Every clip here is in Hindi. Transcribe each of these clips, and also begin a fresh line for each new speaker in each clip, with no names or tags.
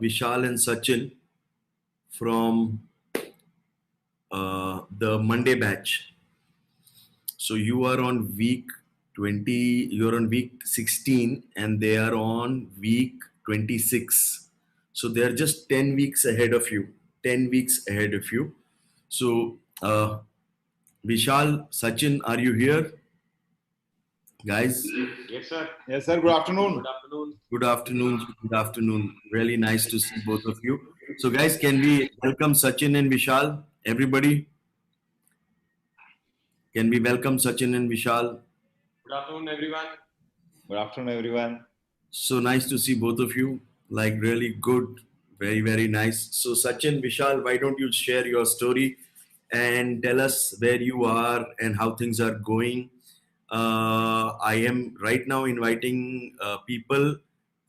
Vishal and Sachin from the Monday batch. So you are on week 20, you're on week 16, and they are on week 26. So they are just 10 weeks ahead of you. 10 weeks ahead of you. So, Vishal, Sachin, are you here? Guys?
Yes, sir.
Yes, sir. Good afternoon.
Good afternoon.
Good afternoon. Good afternoon. Really nice to see both of you. So, guys, can we welcome Sachin and Vishal? Everybody? Can we welcome Sachin and Vishal?
Good afternoon, everyone.
Good afternoon, everyone.
So nice to see both of you. Like really good, very, very nice. So Sachin, Vishal, why don't you share your story and tell us where you are and how things are going? I am right now inviting people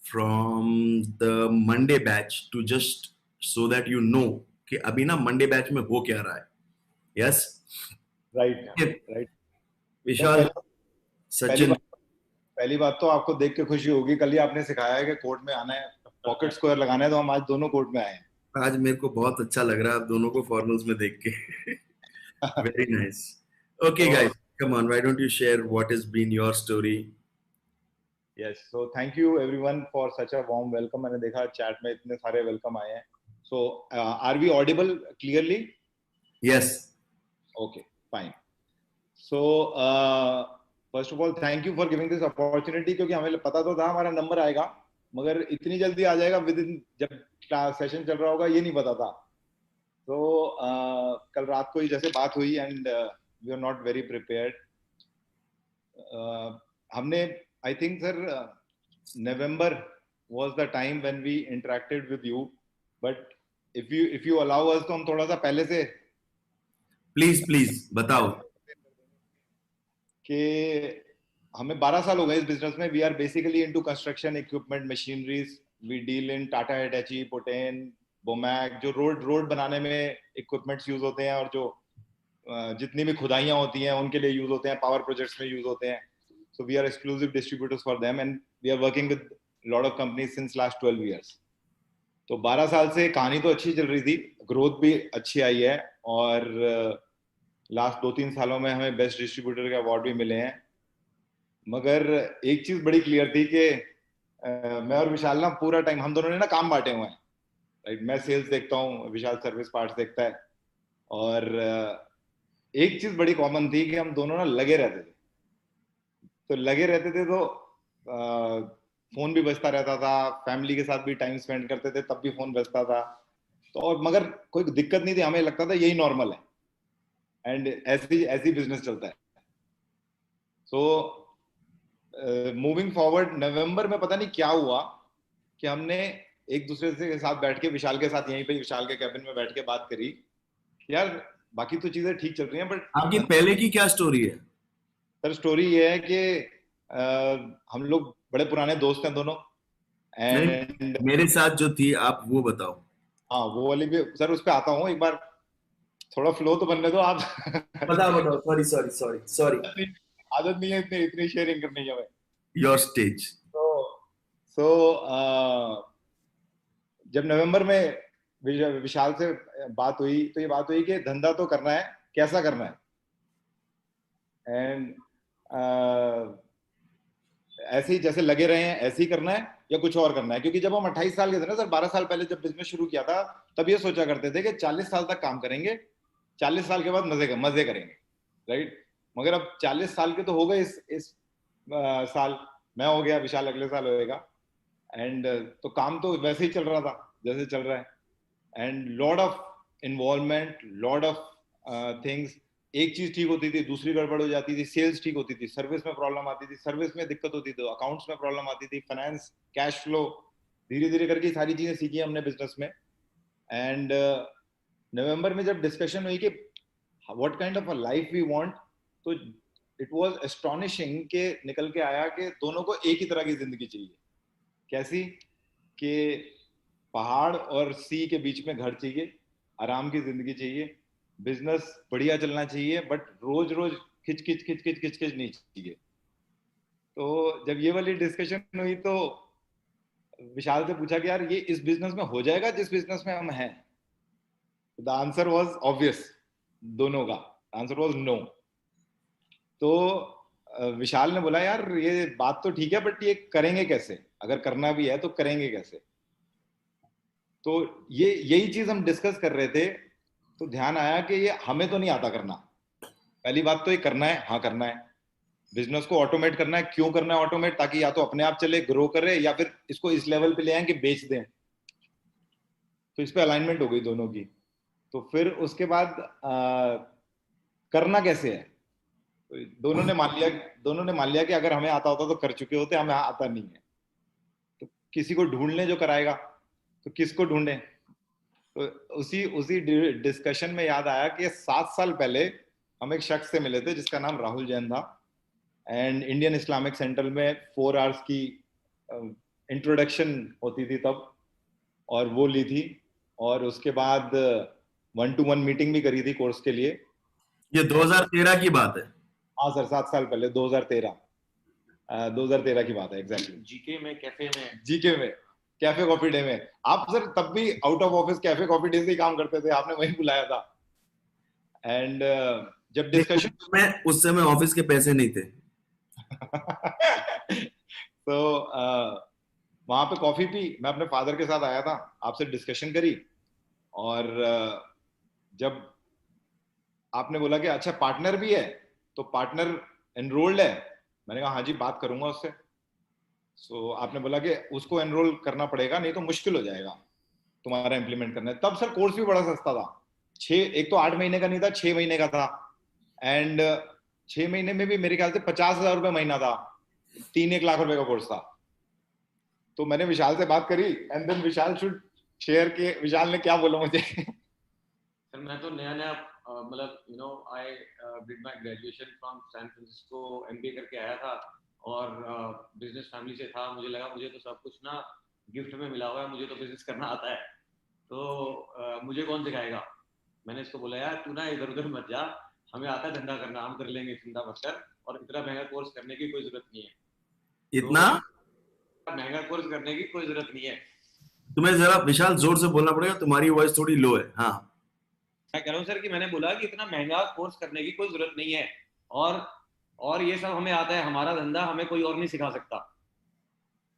from the Monday batch to just so that you know कि अभी ना Monday batch में हो क्या रहा है. Yes?
Right.
Okay.
Right.
विशाल, सचिन.
पहली बात तो आपको देख के खुशी होगी. कल ही आपने सिखाया है कि कोर्ट में आना है, पॉकेट स्क्वायर लगाना है, तो हम आज दोनों कोर्ट में आए हैं.
आज मेरे को बहुत अच्छा लग रहा है आप दोनों को फॉर्मल्स में देख के. Very nice. Okay, guys, come on. Why don't you share what has been your story?
Yes. So thank you everyone for such a warm welcome. मैंने देखा चैट में इतने सारे वेलकम आए हैं. So are we audible clearly?
Yes.
Okay, fine. So first of all, thank you for giving this opportunity. क्योंकि हमें पता तो था हमारा नंबर आएगा, मगर इतनी जल्दी आ जाएगा विदिन जब क्लास सेशन चल रहा होगा ये नहीं पता था. तो कल रात को ही जैसे बात हुई and we are not very prepared. हमने I think sir November was the time when we interacted with you, but if you allow us तो हम थोड़ा सा पहले से
प्लीज बताओ
कि हमें 12 साल हो गए इस बिजनेस में. We are basically into construction equipment machineries. We deal in Tata Hitachi, Potain, Bomag, जो रोड बनाने में इक्विपमेंट्स यूज होते हैं और जो जितनी भी खुदाइयां होती हैं उनके लिए यूज होते हैं, पावर प्रोजेक्ट्स में यूज होते हैं. So we are exclusive distributors for them and we are working with lot of companies since last 12 years. तो 12 साल से कहानी तो अच्छी चल रही थी, ग्रोथ भी अच्छी आई है और लास्ट 2-3 सालों में हमें बेस्ट डिस्ट्रीब्यूटर के अवार्ड भी मिले हैं. मगर एक चीज बड़ी क्लियर थी कि मैं और विशाल ना पूरा टाइम हम दोनों ने ना काम बांटे हुए हैं. राइट, मैं सेल्स देखता हूँ, विशाल सर्विस पार्ट्स देखता है. और एक चीज बड़ी कॉमन थी कि हम दोनों ना लगे रहते थे. तो फोन भी बजता रहता था, फैमिली के साथ भी टाइम स्पेंड करते थे तब भी फोन बजता था. तो और मगर कोई दिक्कत नहीं थी, हमें लगता था यही नॉर्मल है एंड ऐसी बिजनेस चलता है. सो मूविंग फॉरवर्ड नवंबर में पता नहीं क्या हुआ कि हमने एक दूसरे के साथ बैठ के, विशाल के साथ यहीं पे विशाल के कैबिन में बैठ के बात करी. यार बाकी तो चीजें ठीक चल रही हैं, बट
आपकी पहले की क्या स्टोरी है?
सर स्टोरी ये है कि हम लोग बड़े पुराने दोस्त हैं दोनों. एंड
मेरे साथ जो थी आप वो बताओ.
हाँ वो वाली भी सर, उस पे आता हूँ. एक बार थोड़ा फ्लो तो बनने दो आप.
बताओ. सॉरी.
आदत नहीं है इतनी शेयरिंग करने की हमें.
Your stage.
सो जब नवंबर में विशाल से बात हुई तो ये बात हुई कि धंधा तो करना है, कैसा करना है. एंड ऐसे ही जैसे लगे रहे हैं ऐसे ही करना है या कुछ और करना है. क्योंकि जब हम 28 साल के थे ना सर, 12 साल पहले जब बिजनेस शुरू किया था, तब ये सोचा करते थे कि 40 साल तक काम करेंगे, 40 साल के बाद मजे करेंगे. राइट, मगर अब 40 साल के तो हो गए इस साल. मैं हो गया, विशाल अगले साल होएगा. एंड तो काम तो वैसे ही चल रहा था जैसे चल रहा है. And lot of involvement, lot of things. एक चीज ठीक होती थी, दूसरी गड़बड़ हो जाती थी. सेल्स ठीक होती थी, सर्विस में प्रॉब्लम आती थी, सर्विस में दिक्कत होती थी, अकाउंट्स में प्रॉब्लम आती थी, फाइनेंस, कैश फ्लो. धीरे धीरे करके सारी चीजें सीखी हमने बिजनेस में. एंड नवंबर में जब डिस्कशन हुई कि what kind of a life we want, तो इट वाज एस्टोनिशिंग कि निकल के आया कि दोनों को एक ही तरह की जिंदगी चाहिए. कैसी कि पहाड़ और सी के बीच में घर चाहिए, आराम की जिंदगी चाहिए, बिजनेस बढ़िया चलना चाहिए, बट रोज रोज खिच नहीं चाहिए. तो जब ये वाली डिस्कशन हुई तो विशाल से पूछा कि यार ये इस बिजनेस में हो जाएगा जिस बिजनेस में हम हैं? द आंसर वाज ऑब्वियस, दोनों का आंसर वाज नो। तो विशाल ने बोला यार ये बात तो ठीक है बट ये करेंगे कैसे, अगर करना भी है तो करेंगे कैसे? तो ये यही चीज हम डिस्कस कर रहे थे, तो ध्यान आया कि ये हमें तो नहीं आता करना। पहली बात तो ये करना है, हाँ करना है, बिजनेस को ऑटोमेट करना है। क्यों करना है ऑटोमेट? ताकि या तो अपने आप चले, ग्रो करे, या फिर इसको इस लेवल पे ले आए कि बेच दें। तो इस पे अलाइनमेंट हो गई दोनों की। तो फिर उसके बाद करना कैसे है, तो दोनों ने मान लिया कि अगर हमें आता होता तो कर चुके होते, हमें आता नहीं है तो किसी को ढूंढ लें जो कराएगा। तो किसको ढूंढें? तो उसी उसी डिस्कशन में याद आया कि 7 साल पहले हम एक शख्स से मिले थे जिसका नाम राहुल जैन था, एंड इंडियन इस्लामिक सेंटर में 4 आवर्स की इंट्रोडक्शन होती थी तब, और वो ली थी। और उसके बाद 1-to-1 मीटिंग भी करी थी कोर्स के लिए।
ये 2013 की बात है।
हाँ सर, 7 साल पहले, 2013 की बात है एग्जैक्टली।
जीके में, कैफे में।
जीके में, कैफे कॉफी डे में। आप सर तब भी out of office cafe coffee day से ही काम करते थे, आपने वहीं बुलाया था। एंड जब
नहीं,
डिस्कशन
उस समय ऑफिस के पैसे नहीं थे।
तो वहां पे कॉफी पी, मैं अपने फादर के साथ आया था, आपसे डिस्कशन करी। और जब आपने बोला कि अच्छा पार्टनर भी है, तो पार्टनर एनरोल्ड है, मैंने कहा हाँ जी बात करूंगा उससे। सो आपने बोला कि उसको एनरोल करना पड़ेगा, नहीं तो मुश्किल हो जाएगा तुम्हारा इम्प्लीमेंट करना है। तब सर कोर्स भी बड़ा सस्ता था, एक तो 8 महीने का नहीं था, 6 महीने का था। एंड 6 महीने में भी मेरे ख्याल से 50,000 रुपये महीना था, 3-1 लाख रुपए का कोर्स था। तो मैंने विशाल से बात करी, and then Vishal should share के विशाल ने क्या बोला मुझे।
सर मैं तो नया नया मतलब I did my graduation from San Francisco, MBA करके आया था, और बिजनेस फैमिली से था। मुझे लगा मुझे तो सब कुछ ना गिफ्ट में मिला हुआ है, मुझे तो बिजनेस करना आता है, तो मुझे कौन सिखाएगा। मैंने इसको बोला यार तू ना इधर उधर मत जा, हमें आता है धंधा करना, हम कर लेंगे, चिंता मत कर, और इतना महंगा कोर्स करने की कोई जरूरत नहीं है।
इतना
तो महंगा कोर्स करने की कोई जरूरत नहीं है।
तुम्हें जरा विशाल जोर से बोलना पड़ेगा, तुम्हारी वॉइस थोड़ी लो है। हाँ,
मैं कह रहा हूँ सर कि मैंने बोला कि इतना महंगा कोर्स करने की कोई जरूरत नहीं है, और ये सब हमें आता है, हमारा धंधा हमें कोई और नहीं सिखा सकता।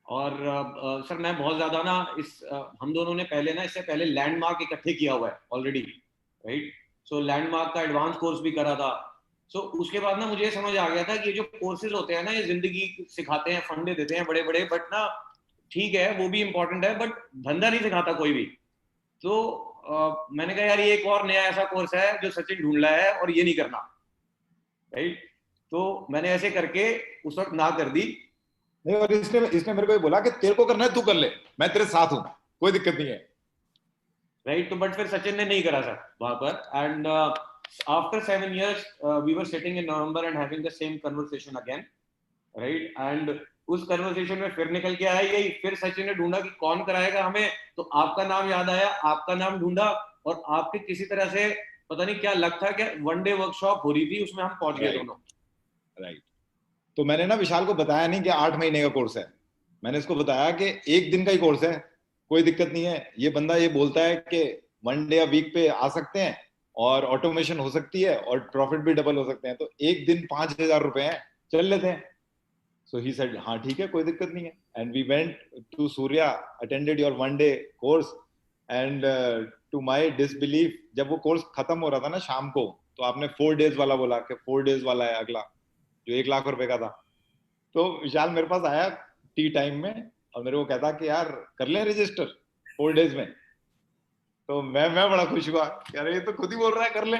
और सर मैं बहुत ज्यादा ना हम दोनों ने पहले ना, इससे पहले लैंडमार्क इकट्ठे किया हुआ है ऑलरेडी, राइट। सो लैंडमार्क का एडवांस कोर्स भी करा था। सो उसके बाद ना मुझे ये समझ आ गया था कि ये जो कोर्सेज होते हैं ना, ये जिंदगी सिखाते हैं, फंडे देते हैं बड़े बड़े, बट ना ठीक है वो भी इंपॉर्टेंट है, बट धंधा नहीं सिखाता कोई भी। तो मैंने कहा यार ये एक और नया ऐसा कोर्स है जो सचिन ढूंढ रहा है, और ये नहीं करना, राइट। तो मैंने ऐसे करके उस वक्त ना कर दी।
नहीं, और इसने इसने मेरे को ये बोला कि तेरे को करना है तू कर ले, मैं तेरे साथ हूँ, कोई दिक्कत नहीं है,
राइट। तो बट फिर सचिन ने नहीं करा सर वहां पर, and after 7 years we were sitting in November and having the same conversation again, right. And उस कन्वर्सेशन में फिर निकल के आया यही, फिर सचिन ने ढूंढा कि कौन कराएगा हमें, तो आपका नाम याद आया, आपका नाम ढूंढा, और आपके किसी तरह से पता नहीं क्या लग था कि 1 डे वर्कशॉप हो रही थी, उसमें हम पहुंच गए दोनों।
राइट। तो मैंने ना विशाल को बताया नहीं कि 8 महीने का कोर्स है, मैंने इसको बताया कि 1 दिन का ही कोर्स है, कोई दिक्कत नहीं है। ये बंदा ये बोलता है कि 1 डे या वीक पे आ सकते हैं, और ऑटोमेशन हो सकती है, और प्रॉफिट भी डबल हो सकते हैं, तो 1 दिन 5,000 रुपए हैं, चल लेते हैं। सो ही सेड हाँ ठीक है, कोई दिक्कत नहीं है। And we went to Surya, attended your 1 day course. And to my disbelief, जब वो कोर्स खत्म हो रहा था ना शाम को, तो आपने 4 डेज वाला बोला कि 4 डेज वाला है अगला, जो 1 लाख रुपए का था। तो विशाल मेरे पास आया टी टाइम में, और मेरे को कहता कि यार कर ले रजिस्टर 4 डेज में। तो मैं बड़ा खुश हुआ, कह रहे ये तो खुद ही बोल रहा है कर ले।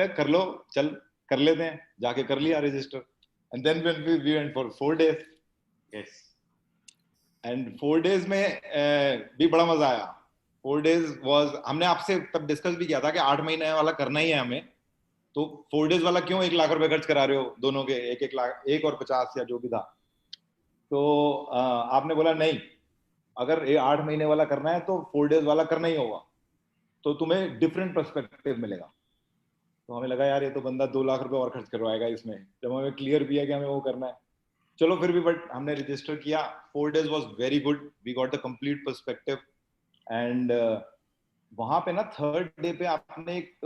कर लो, चल कर लेते हैं, जाके कर लिया register. And then we went for 4 days.
Yes.
And 4 days में भी बड़ा मजा आया। 4 डेज वाज, हमने आपसे तब डिस्कस भी किया था कि 8 महीने वाला करना ही है हमें, तो 4 डेज वाला क्यों 1 लाख रुपए खर्च करा रहे हो दोनों के, 1-1 लाख, 1 और 50 या जो भी था। तो आपने बोला नहीं, अगर ये 8 महीने वाला करना है तो 4 डेज वाला करना ही होगा, तो तुम्हें डिफरेंट पर्सपेक्टिव मिलेगा। तो हमें लगा यार ये तो बंदा 2 लाख रुपए और खर्च करवाएगा इसमें, जब हमें क्लियर भी है कि हमें वो करना है। चलो फिर भी, बट हमने रजिस्टर किया. 4 days was very good. We got the complete perspective. And वहां पे ना थर्ड डे पे आपने एक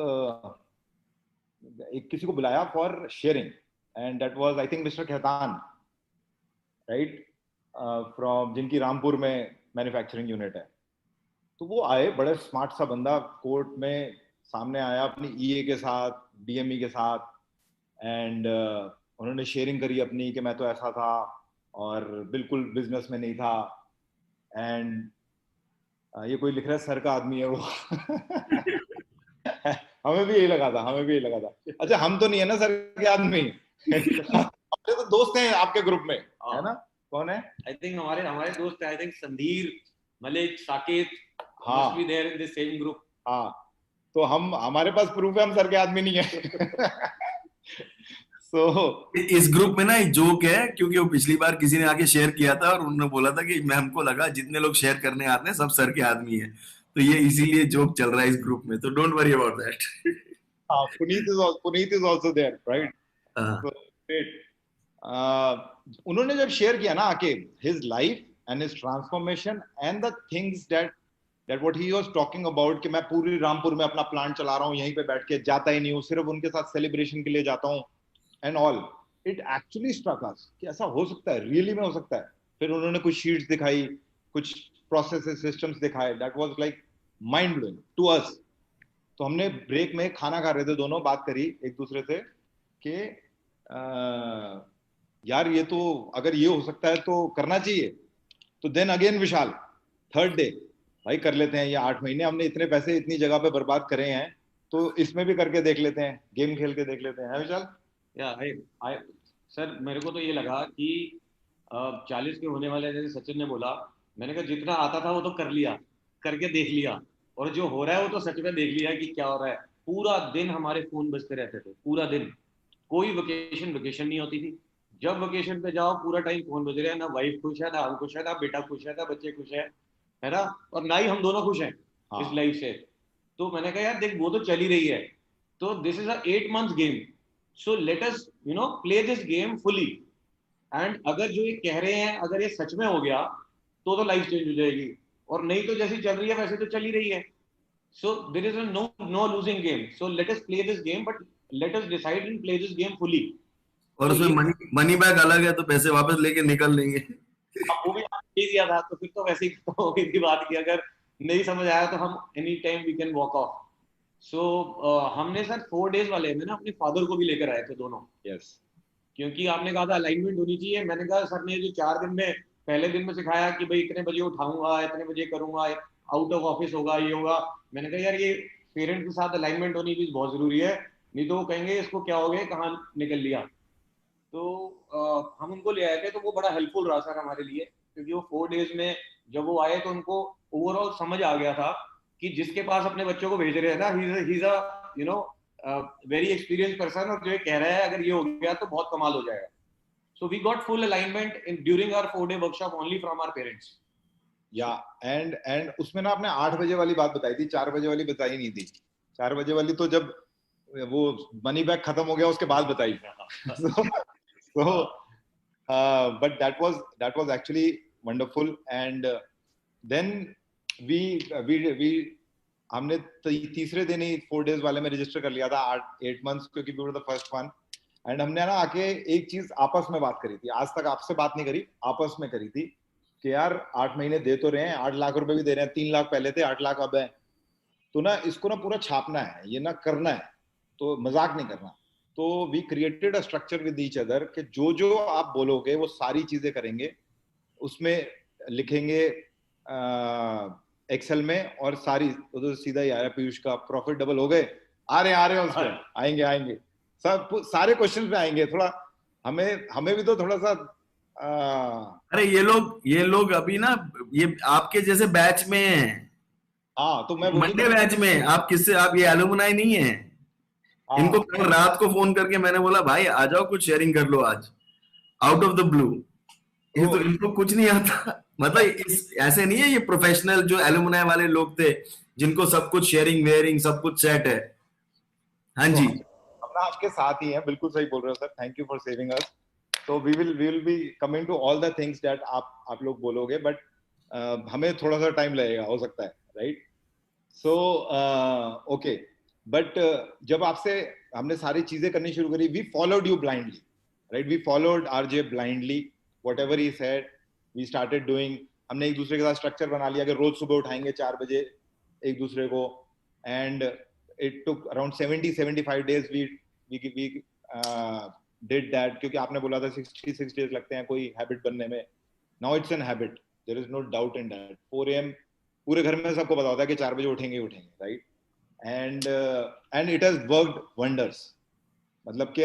किसी को बुलाया for sharing, and that was I think mister Khetan, right, from जिनकी रामपुर में मैन्युफैक्चरिंग यूनिट है. तो वो आए, बड़े स्मार्ट सा बंदा, कोर्ट में सामने आया अपनी ईए के साथ, डीएमई के साथ, एंड उन्होंने शेयरिंग करी अपनी कि मैं तो ऐसा था और बिल्कुल बिजनेस में नहीं था. एंड ये कोई लिख रहा है सर का आदमी है वो. हमें भी यही लगा था. अच्छा, हम तो नहीं है ना सर के आदमी. हमारे तो दोस्त हैं आपके ग्रुप में, है ना? कौन है?
आई थिंक हमारे दोस्त है, आई थिंक संधीर, मलिक, साकेत,
हाँ,
must be there in the same group.
हाँ, तो हमारे पास प्रूफ है हम सर के आदमी नहीं है. So,
इस ग्रुप में ना एक जोक है, क्योंकि वो पिछली बार किसी ने आके शेयर किया था और उन्होंने बोला था कि मैं हमको लगा जितने लोग शेयर करने आते हैं सब सर के आदमी हैं, तो ये इसीलिए जोक चल रहा है इस ग्रुप में, तो don't worry about that.
Puneet is also there, right? So, great. उन्होंने जब शेयर किया ना आके his life and his transformation and the things that what he was talking about, कि मैं पूरी रामपुर में अपना प्लांट चला रहा हूँ, यहीं पे बैठ के जाता ही नहीं हूँ, सिर्फ उनके साथ सेलिब्रेशन के लिए जाता हूँ and all. It actually struck us कि ऐसा हो सकता है, रियली में हो सकता है. फिर उन्होंने कुछ शीट्स दिखाई, कुछ प्रोसेसेस, सिस्टम्स दिखाए. That was like mind blowing to us. तो हमने ब्रेक में खाना खा रहे थे, दोनों बात करी एक दूसरे से कि यार ये तो अगर ये हो सकता है तो करना चाहिए. तो देन अगेन विशाल, थर्ड डे, भाई कर लेते हैं ये 8 महीने, हमने इतने पैसे इतनी जगह पे बर्बाद करे हैं, तो इसमें भी करके देख लेते हैं, गेम खेल के देख लेते हैं. विशाल?
या सर, मेरे को तो ये लगा कि 40 के होने वाले, जैसे सचिन ने बोला, मैंने कहा जितना आता था वो तो कर लिया, करके देख लिया, और जो हो रहा है वो तो सच में देख लिया कि क्या हो रहा है. पूरा दिन हमारे फोन बजते रहते थे, पूरा दिन. कोई वेकेशन नहीं होती थी. जब वेकेशन पे जाओ पूरा टाइम फोन बज रहे हैं. ना वाइफ खुश है, ना हम खुश है, ना बेटा खुश है, ना बच्चे खुश है ना, और ना ही हम दोनों खुश हैं इस लाइफ से. तो मैंने कहा यार देख, वो तो चल ही रही है, तो this is a 8 months game, so let us play this game fully. And अगर जो ये कह रहे हैं, अगर ये सच में हो गया तो लाइफ चेंज हो जाएगी, और नहीं तो जैसी चल रही है वैसे तो चल ही रही है. So there is no losing game, so let us play this game, but let us decide and play this game fully.
और
तो
उसमें मनी बैग अलग है, तो पैसे वापस लेके निकल लेंगे.
वो भी आपने दे दिया था, तो फिर तो वैसे ही हो गई थी बात की. अगर नहीं समझ आया तो हम any time we can walk off. So हमने सर 4 days वाले में ना अपने फादर को भी लेकर आए थे दोनों.
यस.
क्योंकि आपने कहा था अलाइनमेंट होनी चाहिए. मैंने कहा सर ने जो 4 दिन में, पहले दिन में सिखाया कि भाई इतने बजे उठाऊंगा, इतने बजे करूंगा, आउट ऑफ ऑफिस होगा, ये होगा. मैंने कहा यार ये पेरेंट के साथ अलाइनमेंट होनी भी बहुत जरूरी है, नहीं तो वो कहेंगे इसको क्या हो गया, कहाँ निकल लिया. तो हम उनको ले आए थे, तो वो बड़ा हेल्पफुल रहा सर हमारे लिए, क्योंकि वो 4 days में जब वो आए तो उनको ओवरऑल समझ आ गया था कि जिसके पास अपने बच्चों को भेज रहे हैं ना, he is a very experience person, और जो ये कह रहा है अगर ये हो गया तो बहुत कमाल हो जाएगा. So we got full alignment in during our 4 day workshop only from our parents.
या एंड उसमें ना आपने 8 बजे वाली बात बताई थी, 4 बजे वाली बताई नहीं थी. 4 बजे वाली तो जब वो मनी बैग खत्म हो गया उसके बाद बताई. So, but that was actually wonderful. And then हमने तीसरे दिन ही 4 days वाले में रजिस्टर कर लिया था 8 months, क्योंकि we were the first one. And हमने ना आके एक चीज आपस में बात करी थी, आज तक आपसे बात नहीं करी, आपस में करी थी कि यार 8 महीने दे तो रहे हैं, 8 लाख रुपए भी दे रहे हैं, 3 लाख पहले थे, 8 लाख अब है, तो ना इसको ना पूरा छापना है, ये ना करना है, तो मजाक नहीं करना. तो we created a structure with each other कि जो जो आप बोलोगे वो सारी चीजें करेंगे, उसमें लिखेंगे एक्सेल में, और सारी उधर सीधा ही आया पीयूष का प्रॉफिट डबल हो गए, आ रहे हैं उसके, आएंगे सब सारे क्वेश्चन पे आएंगे. थोड़ा हमें भी तो थोड़ा सा
अरे ये लोग अभी ना ये आपके जैसे बैच में हैं.
हाँ, तो मैं
मंडे बैच में आप किससे, आप ये एलुमनाई नहीं है. इनको कल रात को फोन करके मैंने बोला भाई आ जाओ कुछ शेयरिंग कर लो आज, आउट ऑफ द ब्लू. ये तो इनको कुछ नहीं आता. मतलब ऐसे नहीं है, ये प्रोफेशनल जो एलुमनाई वाले लोग थे जिनको सब कुछ शेयरिंग वेयरिंग सब कुछ सेट है. हाँ जी,
अपना आपके साथ ही है, बिल्कुल सही बोल रहे हो sir, thank you for saving us. So we will be coming to all the things that आप लोग बोलोगे, but हमें थोड़ा सा टाइम लगेगा, हो सकता है, right? So okay, but जब आपसे हमने सारी चीजें करनी शुरू करी, we followed you blindly, right? We followed RJ blindly, whatever he said, we started doing. हमने एक दूसरे के साथ स्ट्रक्चर बना लिया कि रोज सुबह उठाएंगे 4 बजे एक दूसरे को, and it took around 70-75 days we did that, क्योंकि आपने बोला था 66 days लगते हैं कोई हैबिट बनने में. Now it's an habit, there is no doubt in that. 4 AM पूरे घर में सबको पता होता है कि 4 बजे उठेंगे, right? And it has worked wonders. मतलब कि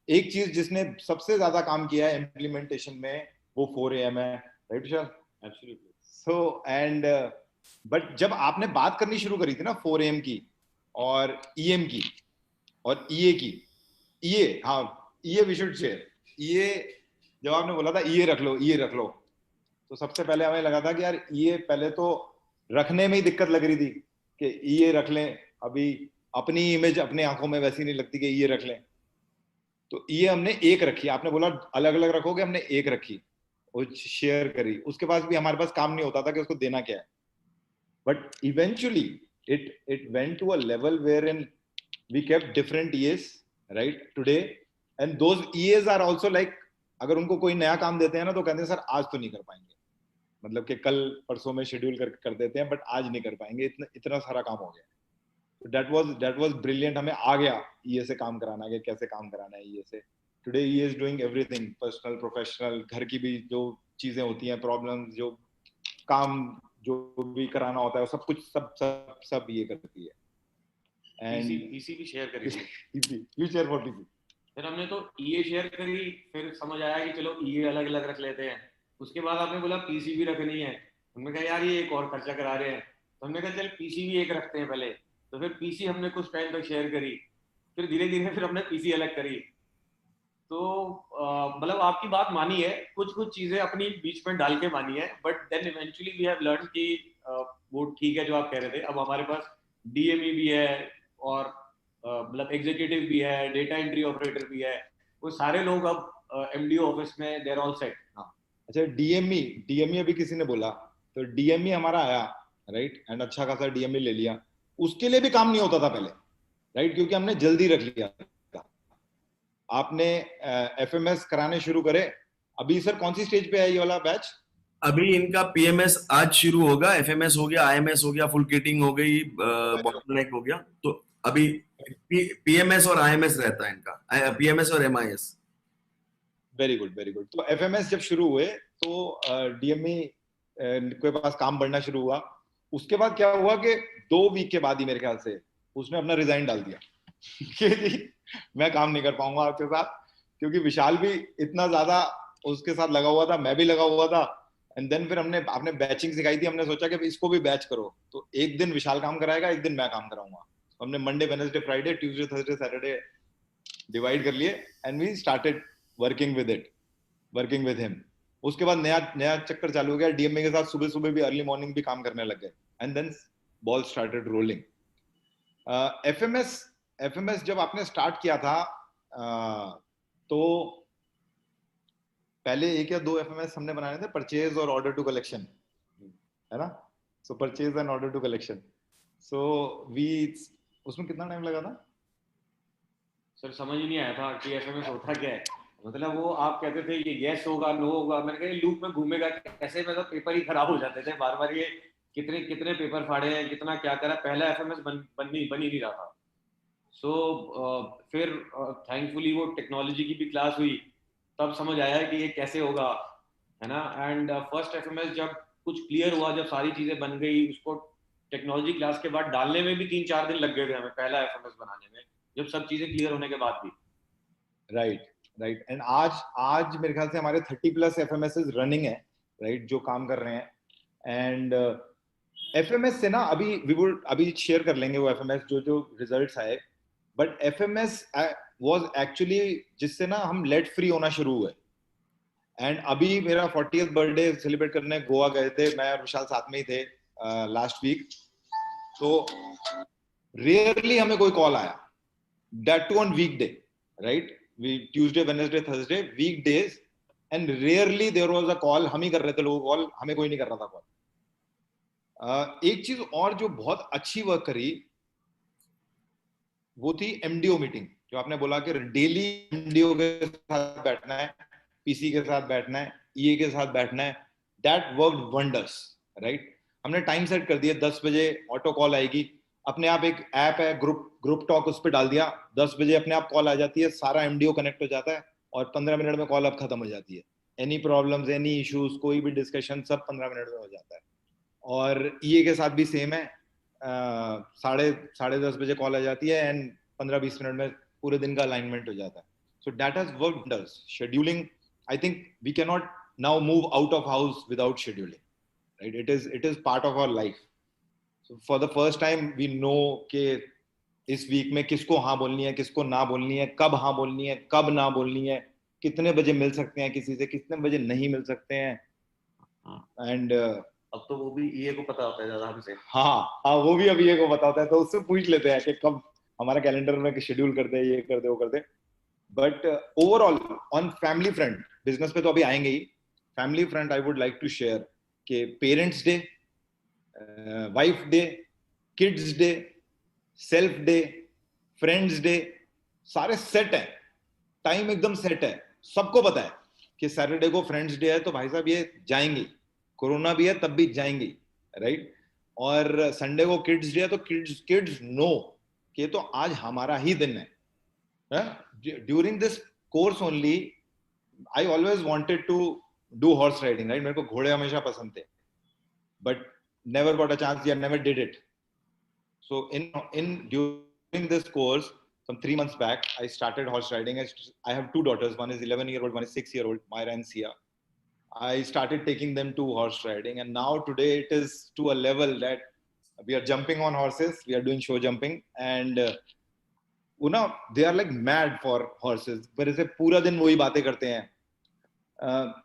एक चीज जिसने सबसे ज्यादा काम किया है इम्प्लीमेंटेशन में वो 4 AM है, right Vishal?
Absolutely.
So and but जब आपने बात करनी शुरू करी थी ना 4 AM की और EM की और EA की, EA, हाँ EA we should share. EA जब आपने बोला था EA रख लो, तो सबसे पहले हमें लगा था कि यार EA पहले तो रखने में ही दिक्कत लग रही थी कि EA रख लें, अभी अपनी इमेज अपने आंखों में वैसी नहीं लगती कि EA रख लें, तो EA हमने एक रखी. आपने बोला अलग अलग रखोगे, हमने एक रखी और शेयर करी. उसके पास भी हमारे पास काम नहीं होता था कि उसको देना क्या है, but eventually it went to a level wherein we kept different EAs, right, today, and those EAs are also like, अगर उनको कोई नया काम देते हैं ना तो कहते हैं सर आज तो नहीं कर पाएंगे, मतलब कि कल परसों में शेड्यूल कर देते हैं, बट आज नहीं कर पाएंगे, इतना सारा काम हो गया. that was brilliant. हमें आ गया EA से काम कराना, कि कैसे काम कराना है EA से. Today EA is doing everything, personal, professional, घर की भी जो चीजें होती हैं, प्रॉब्लम्स, जो काम जो भी कराना होता है, सब कुछ सब EA करती है.
And PC भी शेयर करी थी.
You share for PC.
फिर हमने तो EA शेयर करी, फिर समझ आया कि चलो EA अलग अलग रख लेते हैं. उसके बाद आपने बोला PC भी रखनी है. हमने कहा यार ये एक और खर्चा करा रहे हैं, तो हमने कहा चल PC भी एक रखते हैं पहले. तो फिर PC हमने कुछ टाइम तक शेयर करी, फिर धीरे धीरे फिर हमने PC अलग करी. तो मतलब आपकी बात मानी है, कुछ चीजें अपनी बीच में डाल के मानी है, but then eventually we have learn कि वो ठीक है जो आप कह रहे थे. अब हमारे पास DME भी है और मतलब एग्जीक्यूटिव भी है, डेटा एंट्री ऑपरेटर भी है, वो सारे लोग अब MDO ऑफिस में दे आर ऑल सेट.
अच्छा, DME अभी किसी ने बोला, तो DME हमारा आया, राइट, एंड अच्छा खासा DME ले लिया. उसके लिए भी काम नहीं होता था पहले, राइट, क्योंकि हमने जल्दी रख लिया था. आपने FMS कराने शुरू करे. अभी सर कौन सी स्टेज पे है ये वाला बैच?
अभी इनका PMS आज शुरू होगा, FMS हो गया, IMS हो गया, फुल किटिंग हो गई, बॉटलनेक हो गया. तो अभी PMS और IMS रहता है इनका, PMS और MIS.
Very good. तो FMS जब शुरू हुए तो DME के पास काम बढ़ना शुरू हुआ. उसके बाद क्या हुआ कि 2 वीक के बाद ही मेरे ख्याल से उसने अपना रिजाइन डाल दिया कि जी मैं काम नहीं कर पाऊंगा आपके साथ, क्योंकि विशाल भी इतना ज्यादा उसके साथ लगा हुआ था, मैं भी लगा हुआ था. एंड देन फिर आपने बैचिंग सिखाई थी, हमने सोचा कि इसको भी बैच करो, तो एक दिन विशाल काम कराएगा, एक दिन मैं काम कराऊंगा. तो हमने Monday, Wednesday, Friday, Tuesday, Thursday, Saturday divide कर लिए and we started working with him. उसके बाद नया चक्कर चालू हो गया. DME के साथ सुबह भी अर्ली मॉर्निंग भी काम करने लग गए, and then ball started rolling. FMS जब आपने स्टार्ट किया था तो पहले 1 या 2 FMS हमने बनाए थे, परचेज और ऑर्डर टू कलेक्शन, है ना? So purchase and order to collection. So उसमें कितना टाइम लगा था
सर? समझ ही नहीं आया था कि FMS होता क्या है. मतलब वो आप कहते थे ये यस होगा, नो होगा, मैंने कहा लूप में घूमेगा कैसे, मतलब पेपर ही खराब हो जाते थे बार बार. ये कितने पेपर फाड़े हैं, कितना क्या करा, पहला FMS बन ही नहीं रहा था. सो फिर थैंकफुली वो टेक्नोलॉजी की भी क्लास हुई, तब समझ आया कि ये कैसे होगा, है ना. एंड फर्स्ट FMS जब कुछ क्लियर हुआ, जब सारी चीजें बन गई, उसको टेक्नोलॉजी क्लास के बाद डालने में भी 3-4 दिन लग गए थे हमें, पहला FMS बनाने में, जब सब चीजें क्लियर होने के बाद भी.
राइट. एंड आज मेरे ख्याल से हमारे 30+ FMS रनिंग है, राइट, जो काम कर रहे हैं. एंड FMS से ना अभी शेयर कर लेंगे वो FMS जो रिजल्ट्स आए, बट FMS वाज एक्चुअली जिससे ना हम लेट फ्री होना शुरू हुए. एंड अभी मेरा 40th बर्थडे सेलिब्रेट करने गोवा गए थे, मैं और विशाल साथ में ही थे लास्ट वीक. तो रेयरली हमें कोई कॉल आया, that too on weekday, right. Tuesday Wednesday Thursday weekdays, and rarely there was a call, हम ही कर रहे थे लोगों कॉल, हमें कोई नहीं कर रहा था कॉल। एक चीज और जो बहुत अच्छी वर्क करी वो थी एमडीओ मीटिंग, जो आपने बोला कि डेली एमडीओ के साथ बैठना है, पीसी के साथ बैठना है, ईए के साथ बैठना है, दैट वर्कड वंडर्स, राइट। हमने टाइम सेट कर दिया, 10 बजे ऑटो कॉल आएगी, अपने आप एक ऐप है ग्रुप टॉक, उस पर डाल दिया, 10 बजे अपने आप कॉल आ जाती है, सारा एमडीओ कनेक्ट हो जाता है और 15 मिनट में कॉल अब खत्म हो जाती है। एनी प्रॉब्लम्स, एनी इश्यूज, कोई भी डिस्कशन सब 15 मिनट में हो जाता है। और ईए के साथ भी सेम है, साढ़े 10 बजे कॉल आ जाती है एंड 15-20 मिनट में पूरे दिन का अलाइनमेंट हो जाता है। So that has worked wonders. Scheduling, I think we can not now move out of house without scheduling, right. It is part of our life. So for the first time we know कि इस वीक में किसको हाँ बोलनी है, किसको ना बोलनी है, कब हाँ बोलनी है, कब ना बोलनी है, कितने बजे मिल सकते हैं किसी से, कितने बजे नहीं मिल सकते हैं। एंड
अब तो वो भी ईए को पता होता है ज्यादा हमसे।
हाँ, वो भी अब ईए को पता होता है, तो उससे पूछ लेते हैं कि कब हमारा कैलेंडर में शेड्यूल कर दे, ये कर दे, वो कर दे। But overall on family front, business पे तो अभी आएंगे ही, family front I would like to share कि parents day, wife day, kids day, self day, friends day, सारे सेट है, टाइम एकदम सेट है। सबको पता है कि सैटरडे को फ्रेंड्स डे है तो भाई साहब ये जाएंगे, कोरोना भी है तब भी जाएंगे, राइट। और संडे को किड्स डे है तो किड्स नो कि तो आज हमारा ही दिन है। During this course only I always wanted to do horse riding, right. मेरे को घोड़े हमेशा पसंद थे, but never got a chance, या never did it. So in during this course, some 3 months back, I started horse riding. I have two daughters. One is 11-year-old, one is 6-year-old, Myra and Sia. I started taking them to horse riding, and now today it is to a level that we are jumping on horses. We are doing show jumping, and they are like mad for horses. पर ऐसे पूरा दिन वही बातें करते हैं।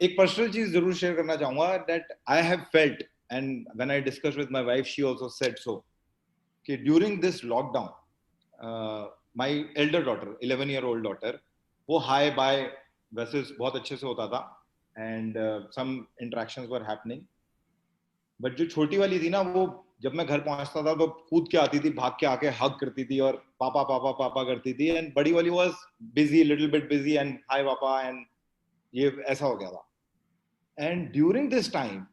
एक पर्सनल चीज जरूर शेयर करना चाहूंगा that I have felt, and when I discussed with my wife, she also said so. कि during this lockdown my elder daughter, 11-year-old daughter, वो हाई बाय वैसे बहुत अच्छे से होता था and some interactions were happening, but जो छोटी वाली थी ना, वो जब मैं घर पहुंचता था तो कूद के आती थी, भाग के आके हग करती थी और पापा पापा पापा करती थी, एंड बड़ी वाली was busy, little bit busy, and hi पापा, एंड ये ऐसा हो गया था। And during this time,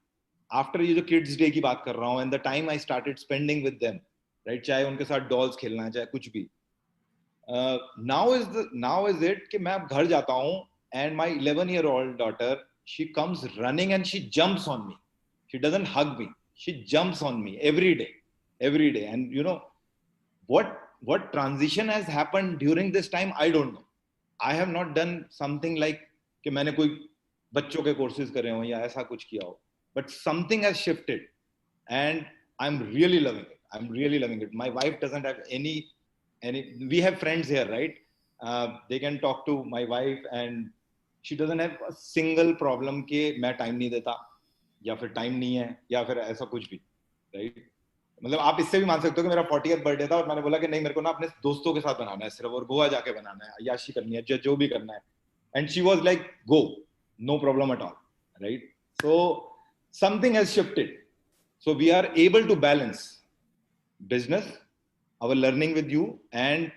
after ये जो किड्स डे की बात कर रहा हूँ, and the time I started spending with them, right, चाहे उनके साथ डॉल्स खेलना है, चाहे कुछ भी, नाउ इज इट कि मैं अब घर जाता हूँ and my 11-year-old daughter, she comes running and she jumps on me, she doesn't hug me, she jumps on me every day, and you no what transition has happened during this time, I don't know. I have not done something like कि मैंने कोई बच्चों के कोर्सेज करे हो या ऐसा कुछ किया हो, but something has shifted and I'm really loving it. My wife doesn't have any, we have friends here, right? They can talk to my wife and she doesn't have a single problem कि मैं टाइम नहीं देता या फिर टाइम नहीं है या फिर ऐसा कुछ भी, राइट। मतलब आप इससे भी मान सकते हो कि मेरा 40th बर्थडे था और मैंने बोला कि नहीं, मेरे को ना अपने दोस्तों के साथ बनाना है सिर्फ, और गोवा जाके बनाना है, अय्याशी करनी है, जो भी करना है, and she was like go, no problem at all, right. So something has shifted, so we are able to balance business, our learning with you, and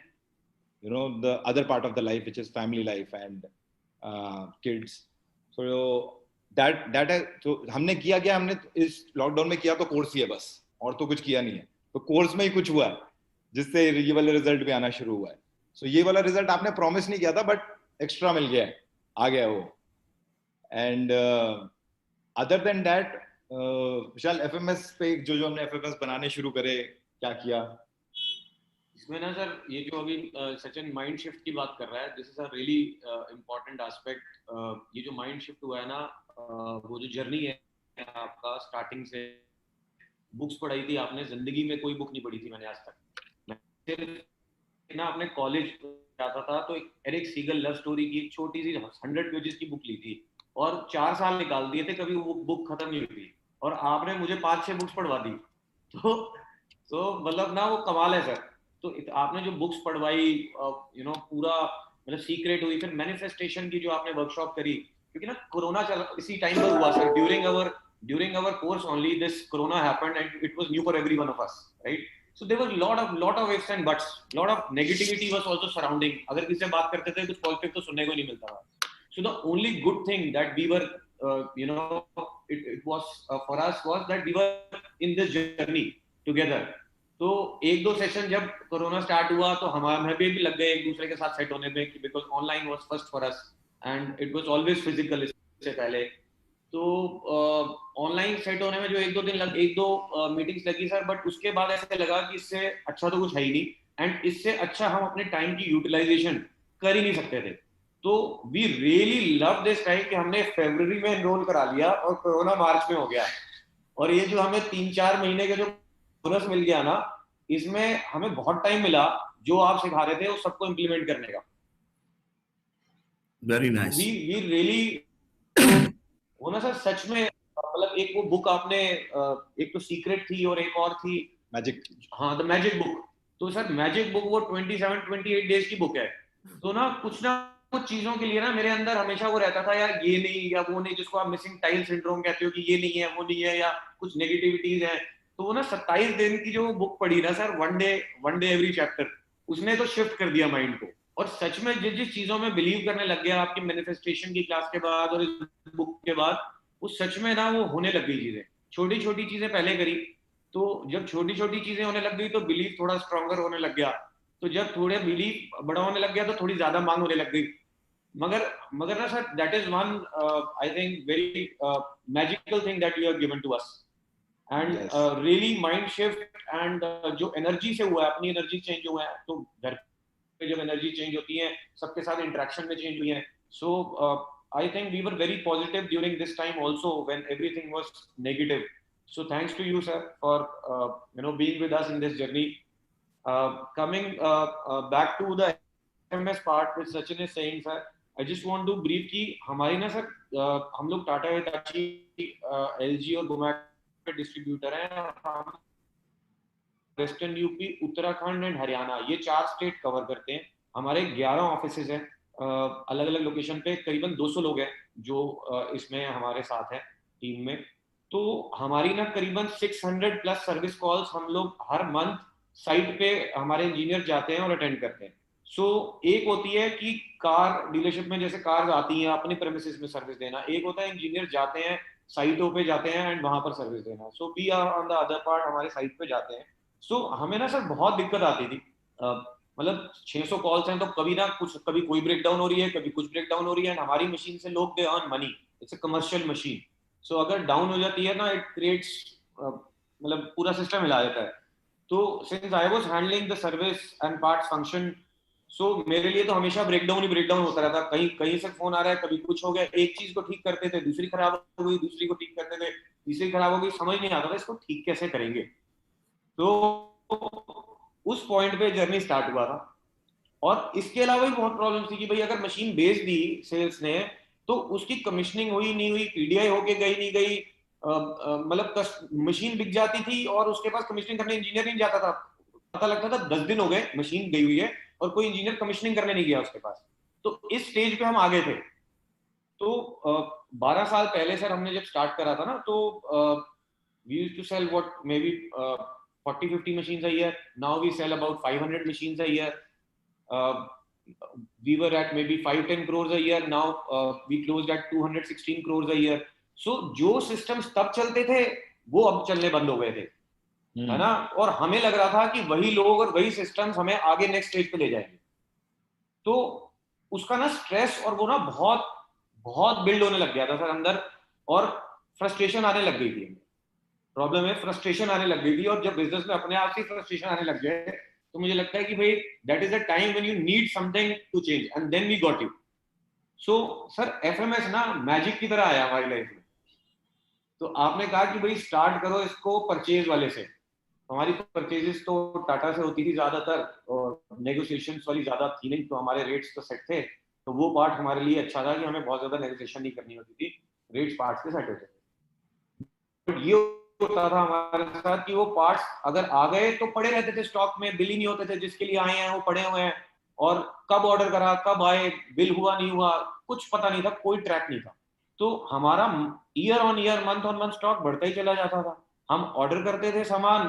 the other part of the life, which is family life and kids. So that है। तो हमने किया क्या, हमने इस लॉकडाउन में किया तो कोर्स ही है बस, और तो कुछ किया नहीं है। तो कोर्स में ही कुछ हुआ है जिससे ये वाला रिजल्ट भी आना शुरू हुआ है। सो ये वाला रिजल्ट आपने प्रॉमिस नहीं किया था, बट एक्स्ट्रा मिल गया है, आ गया वो। And other than that, Vishal, FMS पे जो हमने एफएमएस बनाने शुरू करे, क्या किया
इसमें ना सर, ये जो अभी सचिन माइंड शिफ्ट की बात कर रहा है, this is a really important aspect. ये जो माइंड शिफ्ट हुआ है ना, वो जो जर्नी है आपका, स्टार्टिंग से बुक्स पढ़ाई थी आपने, जिंदगी में कोई बुक नहीं पढ़ी थी मैंने आज तक। मैं ना अपने कॉलेज जाता था तो एरिक सीगल लव स्टोरी की एक छोटी सी 100 पेजेस की बुक ली थी और 4 साल निकाल दिए थे, कभी वो बुक खत्म नहीं हुई थी, और आपने मुझे 5-6 बुक्स पढ़वा दी। तो मतलब ना वो कमाल है सर। तो आपने जो बुक्स पढ़वाई, पूरा मतलब सीक्रेट हुई, फिर मैनिफेस्टेशन की जो आपने वर्कशॉप करी, क्योंकि ना कोरोना चल इसी टाइम पर हुआ sir, during our course only this corona happened and it was new for every one of us, right? So there was lot of ifs and buts, lot of negativity was also surrounding. अगर किसी से बात करते थे कुछ पॉजिटिव तो सुनने को नहीं मिलता था. So the only good thing that we were it was for us was that we were in this journey together. तो एक दो सेशन जब कोरोना स्टार्ट हुआ तो हमें भी लग गए एक दूसरे के साथ सेट होने में, because online was first for us and it was always physical इससे पहले. तो ऑनलाइन सेट होने में जो एक दो मीटिंग्स लगी सर, बट उसके बाद ऐसे लगा कि इससे अच्छा तो कुछ है ही नहीं, एंड इससे अच्छा हम अपने टाइम की यूटिलाइजेशन कर ही नहीं सकते थे. तो we really love this time कि हमने फरवरी में एनरोल करा लिया और कोरोना मार्च में हो गया, और ये जो हमें 3-4 महीने का जो बोनस मिल गया ना, इसमें हमें बहुत टाइम मिला जो आप सिखा रहे थे उस सबको इम्प्लीमेंट करने का.
Very nice.
वी रियली वो ना सर सच में, मतलब एक वो बुक आपने, एक तो सीक्रेट थी और एक और थी
मैजिक.
हाँ, द मैजिक बुक. तो सर मैजिक बुक वो 27-28 डेज की बुक है. तो ना कुछ चीजों के लिए ना मेरे अंदर हमेशा वो रहता था, यार ये नहीं या वो नहीं, जिसको आप मिसिंग टाइल सिंड्रोम कहते हो कि ये नहीं है वो नहीं है, या कुछ नेगेटिविटीज है. तो वो ना 27 दिन की जो बुक पढ़ी ना sir, one day every chapter, उसने तो शिफ्ट कर दिया माइंड को. और सच में जिस चीजों में बिलीव करने लग गया आपकी मैनिफेस्टेशन की क्लास के बाद और इस बुक के बाद, वो सच में ना वो होने लग गई चीजें. छोटी छोटी चीजें पहले करी, तो जब छोटी छोटी चीजें होने लग गई तो बिलीव थोड़ा स्ट्रॉन्गर होने लग गया. तो जब थोड़े बिलीव बड़ा होने लग गया तो थोड़ी ज्यादा मांग होने लग गई. मगर ना sir, that is one I think very magical thing that you have given to us, and really mind shift, and जो एनर्जी से हुआ है, अपनी एनर्जी चेंज हुआ है. तो घर पे जब एनर्जी चेंज होती है, सबके साथ इंटरेक्शन में चेंज हुई है. सो I think we were very positive during this time also when everything was negative. So thanks to you, sir, for being with us in this journey. Coming back to the FMS part, which Sachin is saying, sir, I just want to brief कि हमारी ना सर, हम लोग टाटा हिताची, LG और Zomato के डिस्ट्रीब्यूटर हैं. हम western UP, Uttarakhand and Haryana, ये 4 स्टेट कवर करते हैं. हमारे 11 ऑफिसेज हैं अलग अलग लोकेशन पे. करीबन 200 लोग हैं जो इसमें हमारे साथ हैं टीम में. तो हमारी ना करीबन 600 प्लस सर्विस कॉल्स हम लोग हर मंथ साइट पे हमारे इंजीनियर जाते हैं और अटेंड करते हैं. सो एक होती है कि कार डीलरशिप में जैसे कार्स आती हैं अपने प्रेमिसेस में सर्विस देना, एक होता है इंजीनियर जाते हैं साइटों पे जाते हैं एंड वहां पर सर्विस देना. So we are on the other part, हमारे साइट पे जाते हैं. सो हमें ना सर बहुत दिक्कत आती थी. मतलब 600 कॉल्स हैं तो कभी कोई ब्रेकडाउन हो रही है, कभी कुछ ब्रेकडाउन हो रही है. हमारी मशीन से लोग they earn money, it's a commercial machine. So अगर डाउन हो जाती है ना, इट क्रिएट्स मतलब पूरा सिस्टम हिला देता है. तो since I was handling the service and parts function, so मेरे लिए तो हमेशा ब्रेकडाउन होता रहता. कहीं से फोन आ रहा है, कभी कुछ हो गया, एक चीज को ठीक करते थे, दूसरी खराब हो गई, दूसरी को ठीक करते थे, तीसरी खराब हो गई, समझ नहीं आता था इसको ठीक कैसे करेंगे. तो उस पॉइंट पे जर्नी स्टार्ट हुआ था. और इसके अलावा भी बहुत प्रॉब्लम थी कि भाई अगर मशीन बेच दी सेल्स ने तो उसकी कमीशनिंग हुई नहीं हुई, पीडीआई होके गई नहीं गई, मतलब मशीन बिक जाती थी और उसके पास कमीशनिंग करने इंजीनियर नहीं जाता था. पता लगता था 10 दिन हो गए मशीन गई हुई है और कोई इंजीनियर कमीशनिंग करने नहीं गया उसके पास. तो इस स्टेज पे हम आ गए थे. तो 12 साल पहले सर हमने जब स्टार्ट करा था ना, तो we used to sell what maybe 40-50 machines a year. Now we sell about 500 machines a year. We were at maybe 5-10 crores a year. Now we closed at 216 crores a year. So जो systems तब चलते थे वो अब चलने बंद हो गए थे, है ना. और हमें लग रहा था कि वही लोग और वही systems हमें आगे next stage पे ले जाएंगे. तो उसका ना स्ट्रेस और वो ना बहुत बहुत बिल्ड होने लग गया था सर अंदर, और फ्रस्ट्रेशन आने लग गई थी. प्रॉब्लम है, फ्रस्ट्रेशन आने लग गई थी. और जब बिजनेस में अपने आप से फ्रस्ट्रेशन आने लग गए तो मुझे लगता है कि भाई that is the time when you need something to change, and then we got you. So sir FMS ना मैजिक की तरह आया हमारी लाइफ में. तो आपने कहा कि भाई स्टार्ट करो इसको परचेज वाले से. हमारी परचेजेस तो टाटा से होती थी ज्यादातर, और नेगोशिएशंस वाली ज्यादा थी नहीं, तो हमारे रेट्स तो सेट थे. तो वो पार्ट हमारे लिए अच्छा था कि हमें बहुत ज्यादा नेगोशिएशन नहीं करनी होती थी, रेट्स पार्ट्स के सेट होते थे. बट ये होता था हमारे साथ कि वो पार्ट्स अगर आ गए तो पड़े रहते थे स्टॉक में, बिल ही नहीं होते थे. जिसके लिए आए हैं वो पड़े हुए हैं, और कब ऑर्डर करा, कब आए, बिल हुआ नहीं हुआ, कुछ पता नहीं था, कोई ट्रैक नहीं था। तो हमारा year on year, month on month stock बढ़ता ही चला जाता था। हम ऑर्डर करते थे सामान,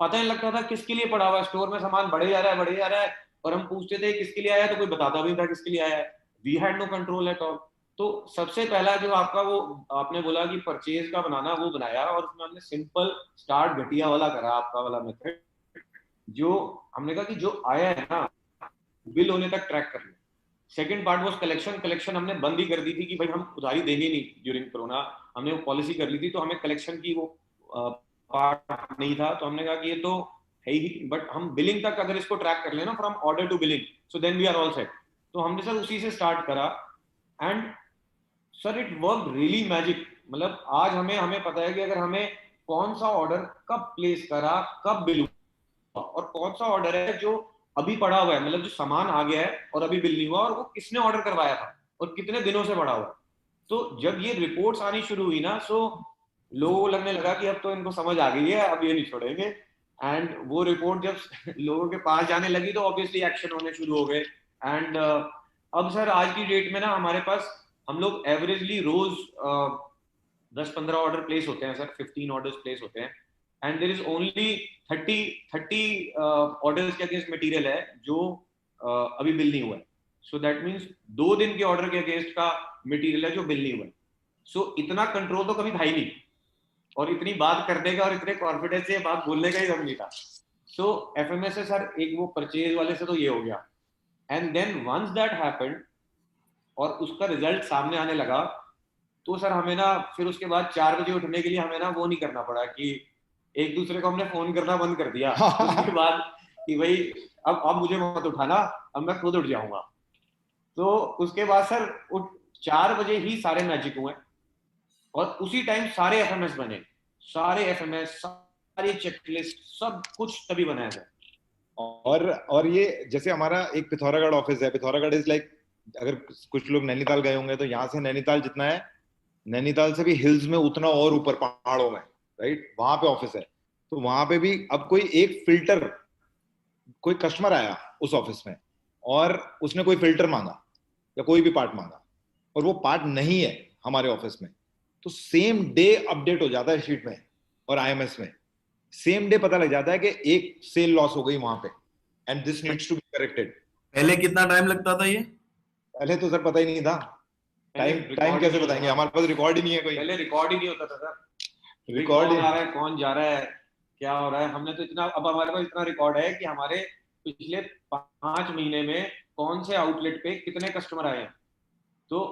पता नहीं लगता था किसके लिए पड़ा हुआ है, स्टोर में सामान बढ़े जा रहा है, बढ़े जा रहा है, और हम पूछते थे किसके लिए आया, तो कोई बताता भी नहीं था किसके लिए आया है। We had no control at all. तो सबसे पहला जो आपका वो आपने बोला कि परचेज का बनाना, वो बनाया, और उसमें हमने सिंपल स्टार्ट घटिया वाला करा, आपका वाला मेथड। जो हमने कहा कि जो आया है ना, बिल होने तक ट्रैक कर ले। Second part was collection. Collection हमने बंद ही कर दी थी कि भाई हम उधारी देंगे नहीं ड्यूरिंग कोरोना, हमने वो पॉलिसी कर ली थी, तो हमें कलेक्शन की वो पार्ट नहीं था। तो हमने कहा कि ये तो है ही, बट हम बिलिंग तक अगर इसको ट्रैक कर लेना, from order to billing, so then we are all set. तो हमने सर उसी से स्टार्ट करा, and sir it work really magic. मतलब आज हमें हमें पता है कि अगर हमें कौन सा ऑर्डर कब प्लेस करा, कब बिल हुआ, और कौन सा ऑर्डर है जो अभी पड़ा हुआ है, मतलब जो सामान आ गया है और अभी बिल नहीं हुआ, और वो किसने ऑर्डर करवाया था और कितने दिनों से पड़ा हुआ है। तो जब ये रिपोर्ट्स आनी शुरू हुई ना, सो लोगों को लगने लगा कि अब तो इनको समझ आ गई है, अब ये नहीं छोड़ेंगे। एंड वो रिपोर्ट जब लोगों के पास जाने लगी, तो ऑब्वियसली एक्शन होने शुरू हो गए। एंड अब सर आज की डेट में ना हमारे पास, हम लोग एवरेजली रोज 10-15 ऑर्डर प्लेस होते हैं सर, 15 ऑर्डर्स प्लेस होते हैं, and there is only 30 orders के अगेंस्ट मटेरियल है जो अभी बिल नहीं हुआ है। सो दैट मीन्स 2 दिन के ऑर्डर के अगेंस्ट का मटेरियल है जो बिल नहीं हुआ है। सो इतना कंट्रोल तो कभी था ही नहीं, और इतनी बात करने का और इतने कॉन्फिडेंस से बात बोलने का ही दम नहीं था। सो एफएमएस से सर एक वो परचेज वाले से तो ये हो गया, and then once that happened और उसका रिजल्ट सामने आने लगा, तो सर हमें ना फिर उसके बाद 4 बजे उठने के लिए हमें ना वो नहीं करना पड़ा कि एक दूसरे को हमने फोन करना बंद कर दिया उसके बाद कि भाई अब मुझे मत उठाना, अब मैं खुद उठ जाऊंगा। तो उसके बाद सर उठ 4 बजे ही सारे मैजिक हुए, और उसी टाइम सारे एफएमएस बने, सारे एफएमएस, सारी चेकलिस्ट, सब कुछ तभी बनाया था।
और ये जैसे हमारा एक पिथौरागढ़ ऑफिस है, पिथौरागढ़ इज लाइक, अगर कुछ लोग नैनीताल गए होंगे तो यहाँ से नैनीताल जितना है, नैनीताल से भी हिल्स में उतना और ऊपर पहाड़ों में, राइट, वहां पे ऑफिस है। तो वहां पे भी अब कोई एक फिल्टर, कोई कस्टमर आया उस ऑफिस में और उसने कोई फिल्टर मांगा या कोई भी पार्ट मांगा, और वो पार्ट नहीं है हमारे ऑफिस में, तो सेम डे अपडेट हो जाता है शीट में और आईएमएस में। सेम डे पता लग जाता है कि एक सेल लॉस हो गई वहां पे, and this needs to be corrected.
पहले कितना टाइम लगता था ये?
पहले तो सर पता ही नहीं था। टाइम कैसे बताएंगे, हमारे पास रिकॉर्ड ही नहीं है कोई।
पहले रिकॉर्ड ही नहीं होता था सर,
रिकॉर्ड
कौन आ रहा है, कौन जा रहा है, क्या हो रहा है। हमने तो इतना, अब हमारे पास इतना रिकॉर्ड है कि हमारे पिछले 5 महीने में कौन से आउटलेट पे कितने कस्टमर आए हैं। तो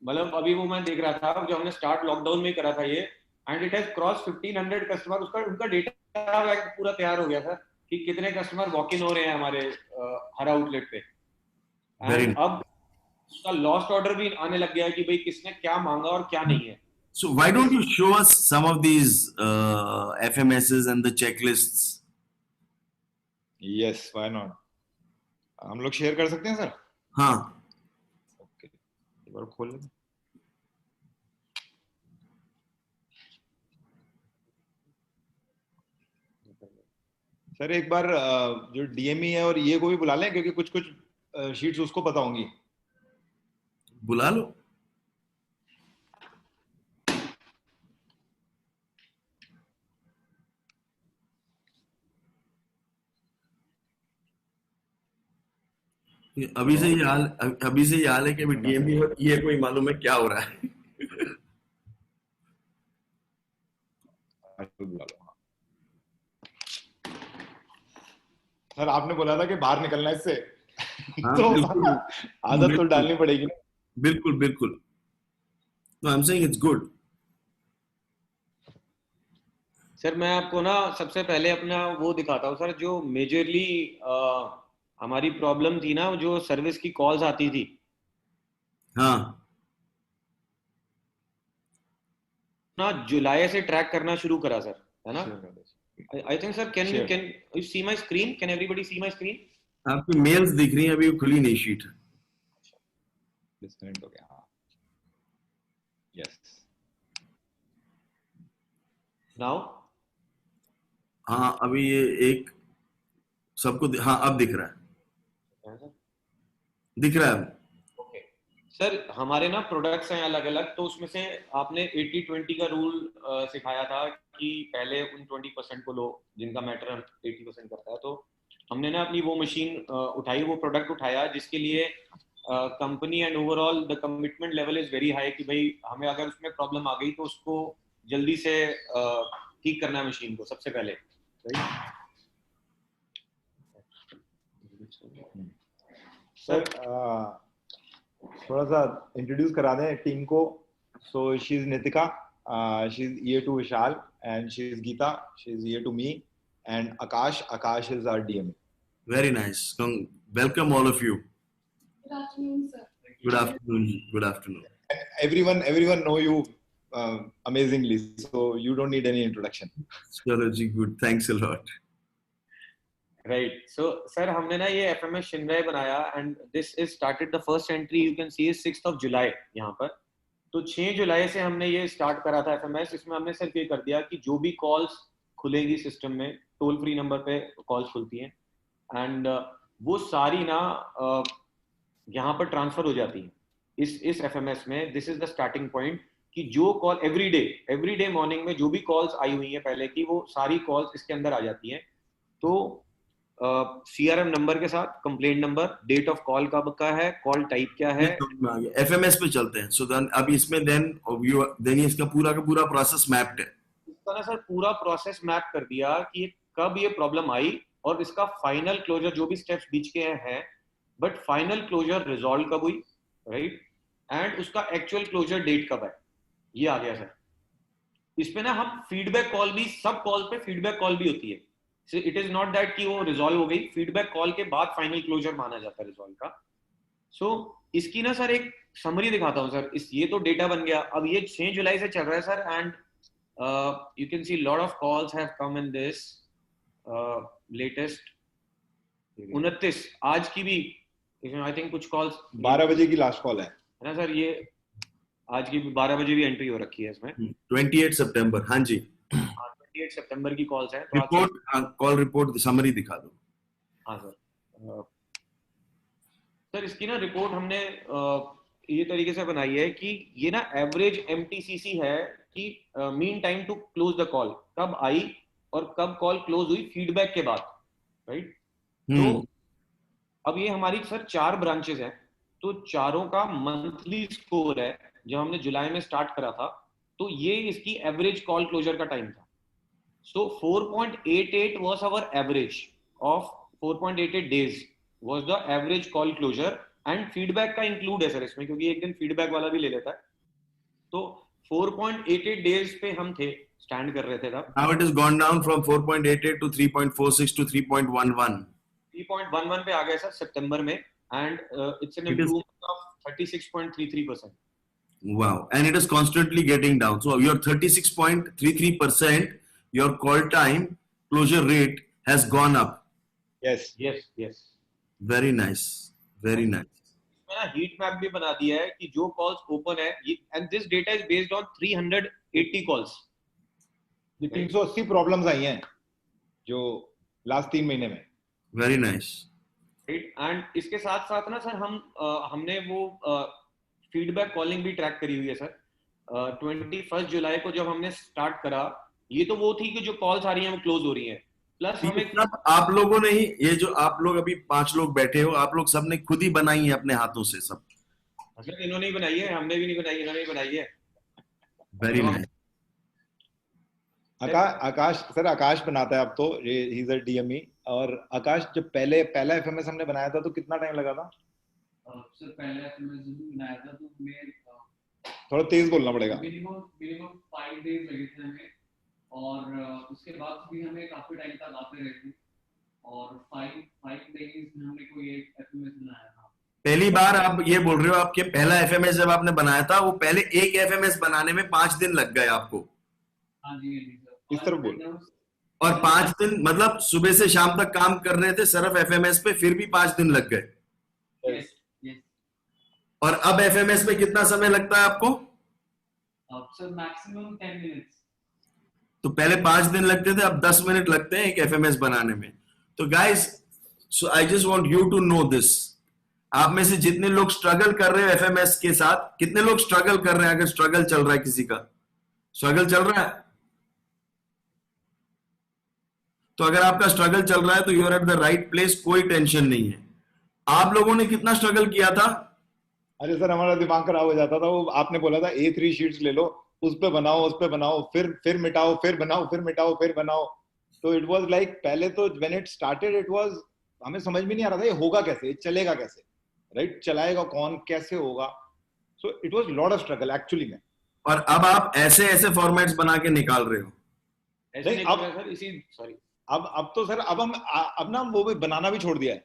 मतलब अभी वो मैं देख रहा था, जो हमने स्टार्ट लॉकडाउन में करा था ये, and it has cross 1500 customer. उसका उनका डेटा पूरा तैयार हो गया था कि कितने कस्टमर वॉक इन हो रहे हैं हमारे हर आउटलेट पे।
वेरी।
एंड अब उसका लॉस्ट ऑर्डर भी आने लग गया है कि भाई किसने क्या मांगा और क्या नहीं है।
So why don't you show us some of these FMSs and the checklists?
Yes, why not, हम लोग शेयर कर सकते हैं सर।
हाँ।
ओके, एक बार खोल लेते हैं। सर एक बार जो डीएमई है और ये को भी बुला लें, क्योंकि कुछ कुछ शीट्स उसको पता होंगी।
बुला लो। अभी से ये हाल है कि अभी डीएमडी और ये कोई मालूम है क्या हो रहा है।
बुला लो। सर आपने बोला था कि बाहर निकलना है इससे।
हाँ,
तो
बिल्कुल
आदत तो
बिल्कुल
डालनी पड़ेगी ना।
बिल्कुल बिल्कुल। No, I'm saying it's good.
Sir मैं आपको ना सबसे पहले अपना वो दिखाता हूँ सर, जो मेजरली हमारी प्रॉब्लम थी ना, जो सर्विस की कॉल्स आती थी।
हाँ।
ना जुलाई से ट्रैक करना शुरू करा सर, है ना। आई think sir, can you see my screen, can everybody see my screen?
आपकी मेल्स दिख रही हैं, अभी खुली नहीं शीट।
डिस्कनेक्ट हो गया। हाँ, यस
नाउ।
हाँ, अभी ये एक सबको हाँ अब दिख रहा है। दिख रहा है।
ओके सर, हमारे ना प्रोडक्ट्स हैं अलग अलग, तो उसमें से आपने 80-20 का रूल सिखाया था कि पहले उन 20% को लो जिनका मैटर 80% करता है। तो हमने ना अपनी वो मशीन उठाई, वो प्रोडक्ट उठाया जिसके लिए company and overall the commitment level is very high कि भाई हमें अगर उसमें प्रॉब्लम आ गई तो उसको जल्दी से ठीक करना है मशीन को सबसे पहले, राइट।
सर थोड़ा सा इंट्रोड्यूस करा दें टीम को। So she is Nitika, she is EA to Vishal, and she is Gita, she is EA to me, and Akash is our DM.
Very nice. Welcome all of you.
Good afternoon, sir.
Good afternoon. Good afternoon.
Everyone know you amazingly, so you don't need any introduction.
Chalo ji, good. Thanks a lot.
Right. So sir हमने ना ये एफएमएस शिनराय बनाया and this is started, the first entry you can see is 6th of July यहाँ पर। तो 6 जुलाई से हमने ये स्टार्ट करा था एफएमएस। इसमें हमने सिर्फ ये कर दिया कि जो भी कॉल्स खुलेंगी सिस्टम में, टोल फ्री नंबर पे कॉल्स खुलती हैं एंड वो सारी ना यहाँ पर ट्रांसफर हो जाती है इस एफएमएस में। This is the starting point कि जो कॉल एवरी डे मॉर्निंग में जो भी कॉल्स आई हुई हैं पहले की, वो सारी कॉल्स इसके अंदर आ जाती हैं। तो सीआरएम नंबर के साथ, complaint number, date of call कब का है, कॉल टाइप क्या है,
एफएमएस पे चलते हैं। सो देन अब इसमें देन इसका पूरा का पूरा प्रोसेस मैप्ड है।
इसका ना सर पूरा प्रोसेस मैप कर दिया कि कब ये प्रॉब्लम आई और इसका फाइनल क्लोजर, जो भी स्टेप्स बीच के हैं बट फाइनल क्लोजर रिजॉल्व कब हुई, राइट, एंड उसका एक्चुअल क्लोजर डेट कब है, ये आ गया सर। इसमें ना हम फीडबैक कॉल भी, सब कॉल पे फीडबैक कॉल भी होती है। So it is not that कि वो रिजॉल्व हो गई, फीडबैक कॉल के बाद फाइनल क्लोजर माना जाता है रिजॉल्व का। सो इसकी ना सर एक समरी दिखाता हूँ सर। ये तो डेटा बन गया। अब ये 6 जुलाई से चल रहा है sir and you can see lot of calls have come in this latest 29 आज की भी आई थिंक कुछ कॉल्स
12 बजे की लास्ट कॉल है
ना सर। ये आज की 12 बजे भी एंट्री हो रखी है इसमें।
28 सितंबर, हाँ जी,
28 सितंबर की कॉल्स हैं। तो
रिपोर्ट, कॉल रिपोर्ट समरी दिखा दो।
हाँ सर। सर इसकी ना रिपोर्ट हमने ये तरीके से बनाई है कि ये ना एवरेज एमटीसीसी है कि mean time to close the call कब आई और कब कॉल क्लोज हुई फीडबैक के बाद, राइट। तो अब ये हमारी सर 4 ब्रांचेस हैं, तो चारों का मंथली स्कोर है जो हमने जुलाई में स्टार्ट करा था। तो ये इसकी एवरेज कॉल क्लोजर का टाइम था। So 4.88 was our average of 4.88 days was the average call closure and feedback का include है सर इसमें, क्योंकि एक दिन feedback वाला भी ले लेता है। तो 4.88 days पे हम थे, स्टैंड कर रहे थे तब।
Now it has gone down from 4.88 to 3.46 to 3.11.
3.11 पे आ गया सर सितंबर में and it's an improvement of 36.33%.
Wow, and it is constantly getting down. So your 36.33%, your call time closure rate has gone up.
yes
Very nice, very nice.
मैंने हीट मैप भी बना दिया है कि जो कॉल्स ओपन है, and this data is based on 380 calls.
380 problems आई हैं जो लास्ट 3 महीने में।
Very nice.
राइट, एंड इसके साथ साथ ना सर हमने वो फीडबैक कॉलिंग भी ट्रैक करी हुई है सर। 21 जुलाई को जब हमने स्टार्ट करा, ये तो वो थी कि जो कॉल्स आ रही हैं वो क्लोज हो रही हैं, प्लस हमें
सब आप लोगों ने ही, ये जो आप लोग अभी 5 लोग बैठे हो, आप लोग सबने खुद ही बनाई है अपने हाथों से सब?
सर इन्होंने ही बनाई है, हमने भी नहीं बनाई, इन्होंने ही बनाई है।
Very nice.
आकाश बनाता है अब तो, ही इज अ डीएमई। और आकाश, जब पहला एफएमएस हमने बनाया था तो कितना टाइम लगा था?
सर पहले एफएमएस जब बनाया था तो हमें
थोड़ा तेज बोलना पड़ेगा।
मिनिमम 5 डेज लगे थे हमें, और उसके बाद भी हमें काफी टाइम तक आते रहे थे, और 5 डेज में हमने कोई एक एफएमएस बनाया था।
पहली बार आप ये बोल रहे हो, आपके पहला एफएमएस जब आपने बनाया था, वो पहले एक एफएमएस बनाने में 5 दिन लग गए आपको?
हाँ जी सर।
इस तरफ बोल।
और 5 दिन मतलब सुबह से शाम तक काम कर रहे थे सिर्फ एफएमएस पे, फिर भी 5 दिन लग गए?
यस।
और अब एफएमएस पे कितना समय लगता है आपको?
अब सर मैक्सिमम 10 मिनट्स।
तो पहले 5 दिन लगते थे, अब 10 मिनट लगते हैं एक एफएमएस बनाने में। तो guys, so I just want you to know this, आप में से जितने लोग स्ट्रगल कर रहे हो एफएमएस के साथ, कितने लोग स्ट्रगल कर रहे हैं? अगर स्ट्रगल चल रहा है, किसी का स्ट्रगल चल रहा है, तो अगर आपका स्ट्रगल चल रहा है तो you are at the right place, कोई टेंशन नहीं है। आप लोगों ने कितना स्ट्रगल किया था?
अरे सर हमारा दिमाग खराब हो जाता था। वो आपने बोला था A3 शीट्स ले लो, उस पे बनाओ, उस पे बनाओ, फिर मिटाओ, फिर बनाओ, फिर मिटाओ, फिर बनाओ। तो इट वाज लाइक, पहले तो when it started it was, हमें समझ में नहीं आ रहा था ये होगा कैसे, ये चलेगा कैसे, राइट? चलाएगा कौन, कैसे होगा? So it was lot of struggle actually में।
और अब आप ऐसे ऐसे फॉर्मेट्स बना के निकाल रहे हो।
ऐसे
नहीं,
नहीं
अब-
कर रहे सर, इसी सॉरी
अब तो सर अब ना वो भी बनाना भी छोड़ दिया है,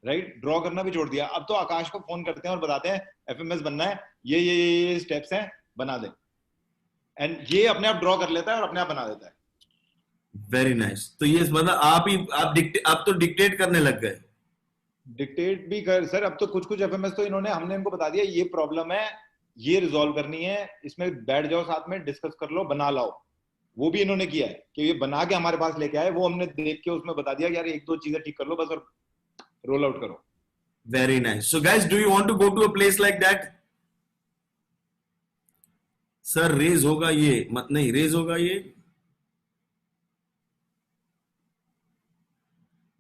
राइट? ड्रॉ करना भी छोड़ दिया। अब तो आकाश को फोन करते हैं और बताते हैं एफएमएस बनना है, ये स्टेप्स हैं, बना दे। एंड ये अपने आप ड्रॉ कर लेता है और अपने आप बना देता है।
Very nice. तो ये मतलब आप तो डिक्टेट करने लग गए।
डिक्टेट भी कर सर, अब तो कुछ कुछ एफएमएस तो हमने इनको बता दिया ये प्रॉब्लम है, ये रिजॉल्व करनी है, इसमें बैठ जाओ साथ में डिस्कस कर लो, बना लाओ। वो भी इन्होंने किया है कि ये बना के हमारे पास लेके आए, वो हमने देख के उसमें बता दिया कि यार एक दो चीजें ठीक कर लो बस और रोल आउट करो।
Very nice. So guys, do you want to go to a place like that? Sir raise होगा ये, मत नहीं रेज होगा ये।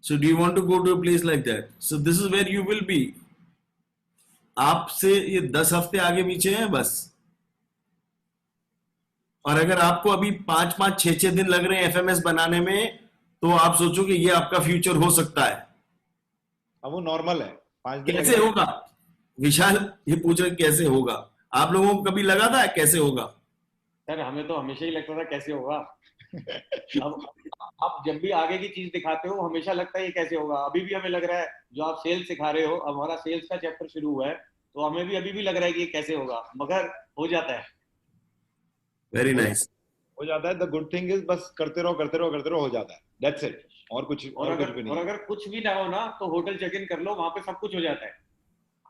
So do you want to go to a place like that? So this is where you will be. आपसे ये 10 हफ्ते आगे पीछे हैं बस। और अगर आपको अभी 5-5, 6-6 दिन लग रहे हैं एफएमएस बनाने में, तो आप सोचो कि ये आपका फ्यूचर हो सकता है।
अब वो नॉर्मल है, 5 दिन
कैसे होगा? विशाल ये पूछ रहे कैसे होगा? आप लोगों को कभी लगा था कैसे होगा?
सर, हमें तो हमेशा ही लगता था कैसे होगा। अब आप जब भी आगे की चीज दिखाते हो हमेशा लगता है ये कैसे होगा। अभी भी हमें लग रहा है, जो आप सेल्स सिखा रहे हो, अब हमारा सेल्स का चैप्टर शुरू हुआ है, तो हमें भी अभी भी लग रहा है कि ये कैसे होगा, मगर हो जाता है।
Very nice.
हो जाता है। द गुड थिंग इज बस करते रहो करते रहो करते रहो, हो जाता है। That's it. और कुछ भी नहीं।
और अगर कुछ भी ना हो ना, तो होटल चेक इन कर लो, वहां पे सब कुछ हो जाता है।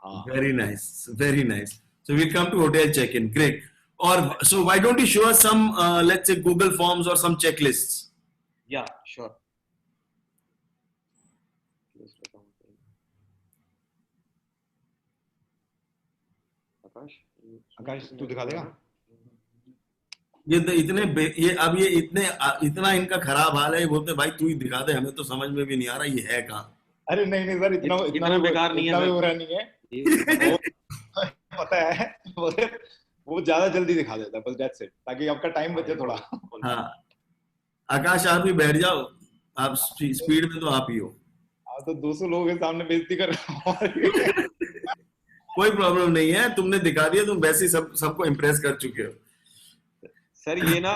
हाँ,
Very nice, very nice. So we'll come to hotel check-in. Great. Or so why don't you show us some, let's say Google Forms or some checklists?
या श्योर।
आकाश तू दिखा देगा?
इतना इनका खराब हाल है, ये बोलते भाई तू ही दिखा दे, हमें तो समझ में भी नहीं आ रहा ये है कहाँ।
अरे नहीं सर,
इतना बेकार नहीं है
इतना भी
सर।
बुरा नहीं है। पता है वो ज्यादा जल्दी दिखा देता है, बस दैट्स इट, ताकि आपका टाइम बचे थोड़ा।
हाँ आकाश, आप ही बैठ जाओ, आप स्पीड में तो आप ही हो।
आप तो 200 लोगों के सामने बेइज्जती कर रहे हो।
कोई प्रॉब्लम नहीं है, तुमने दिखा दिया, तुम वैसे ही सबको इम्प्रेस कर चुके हो।
सर ये ना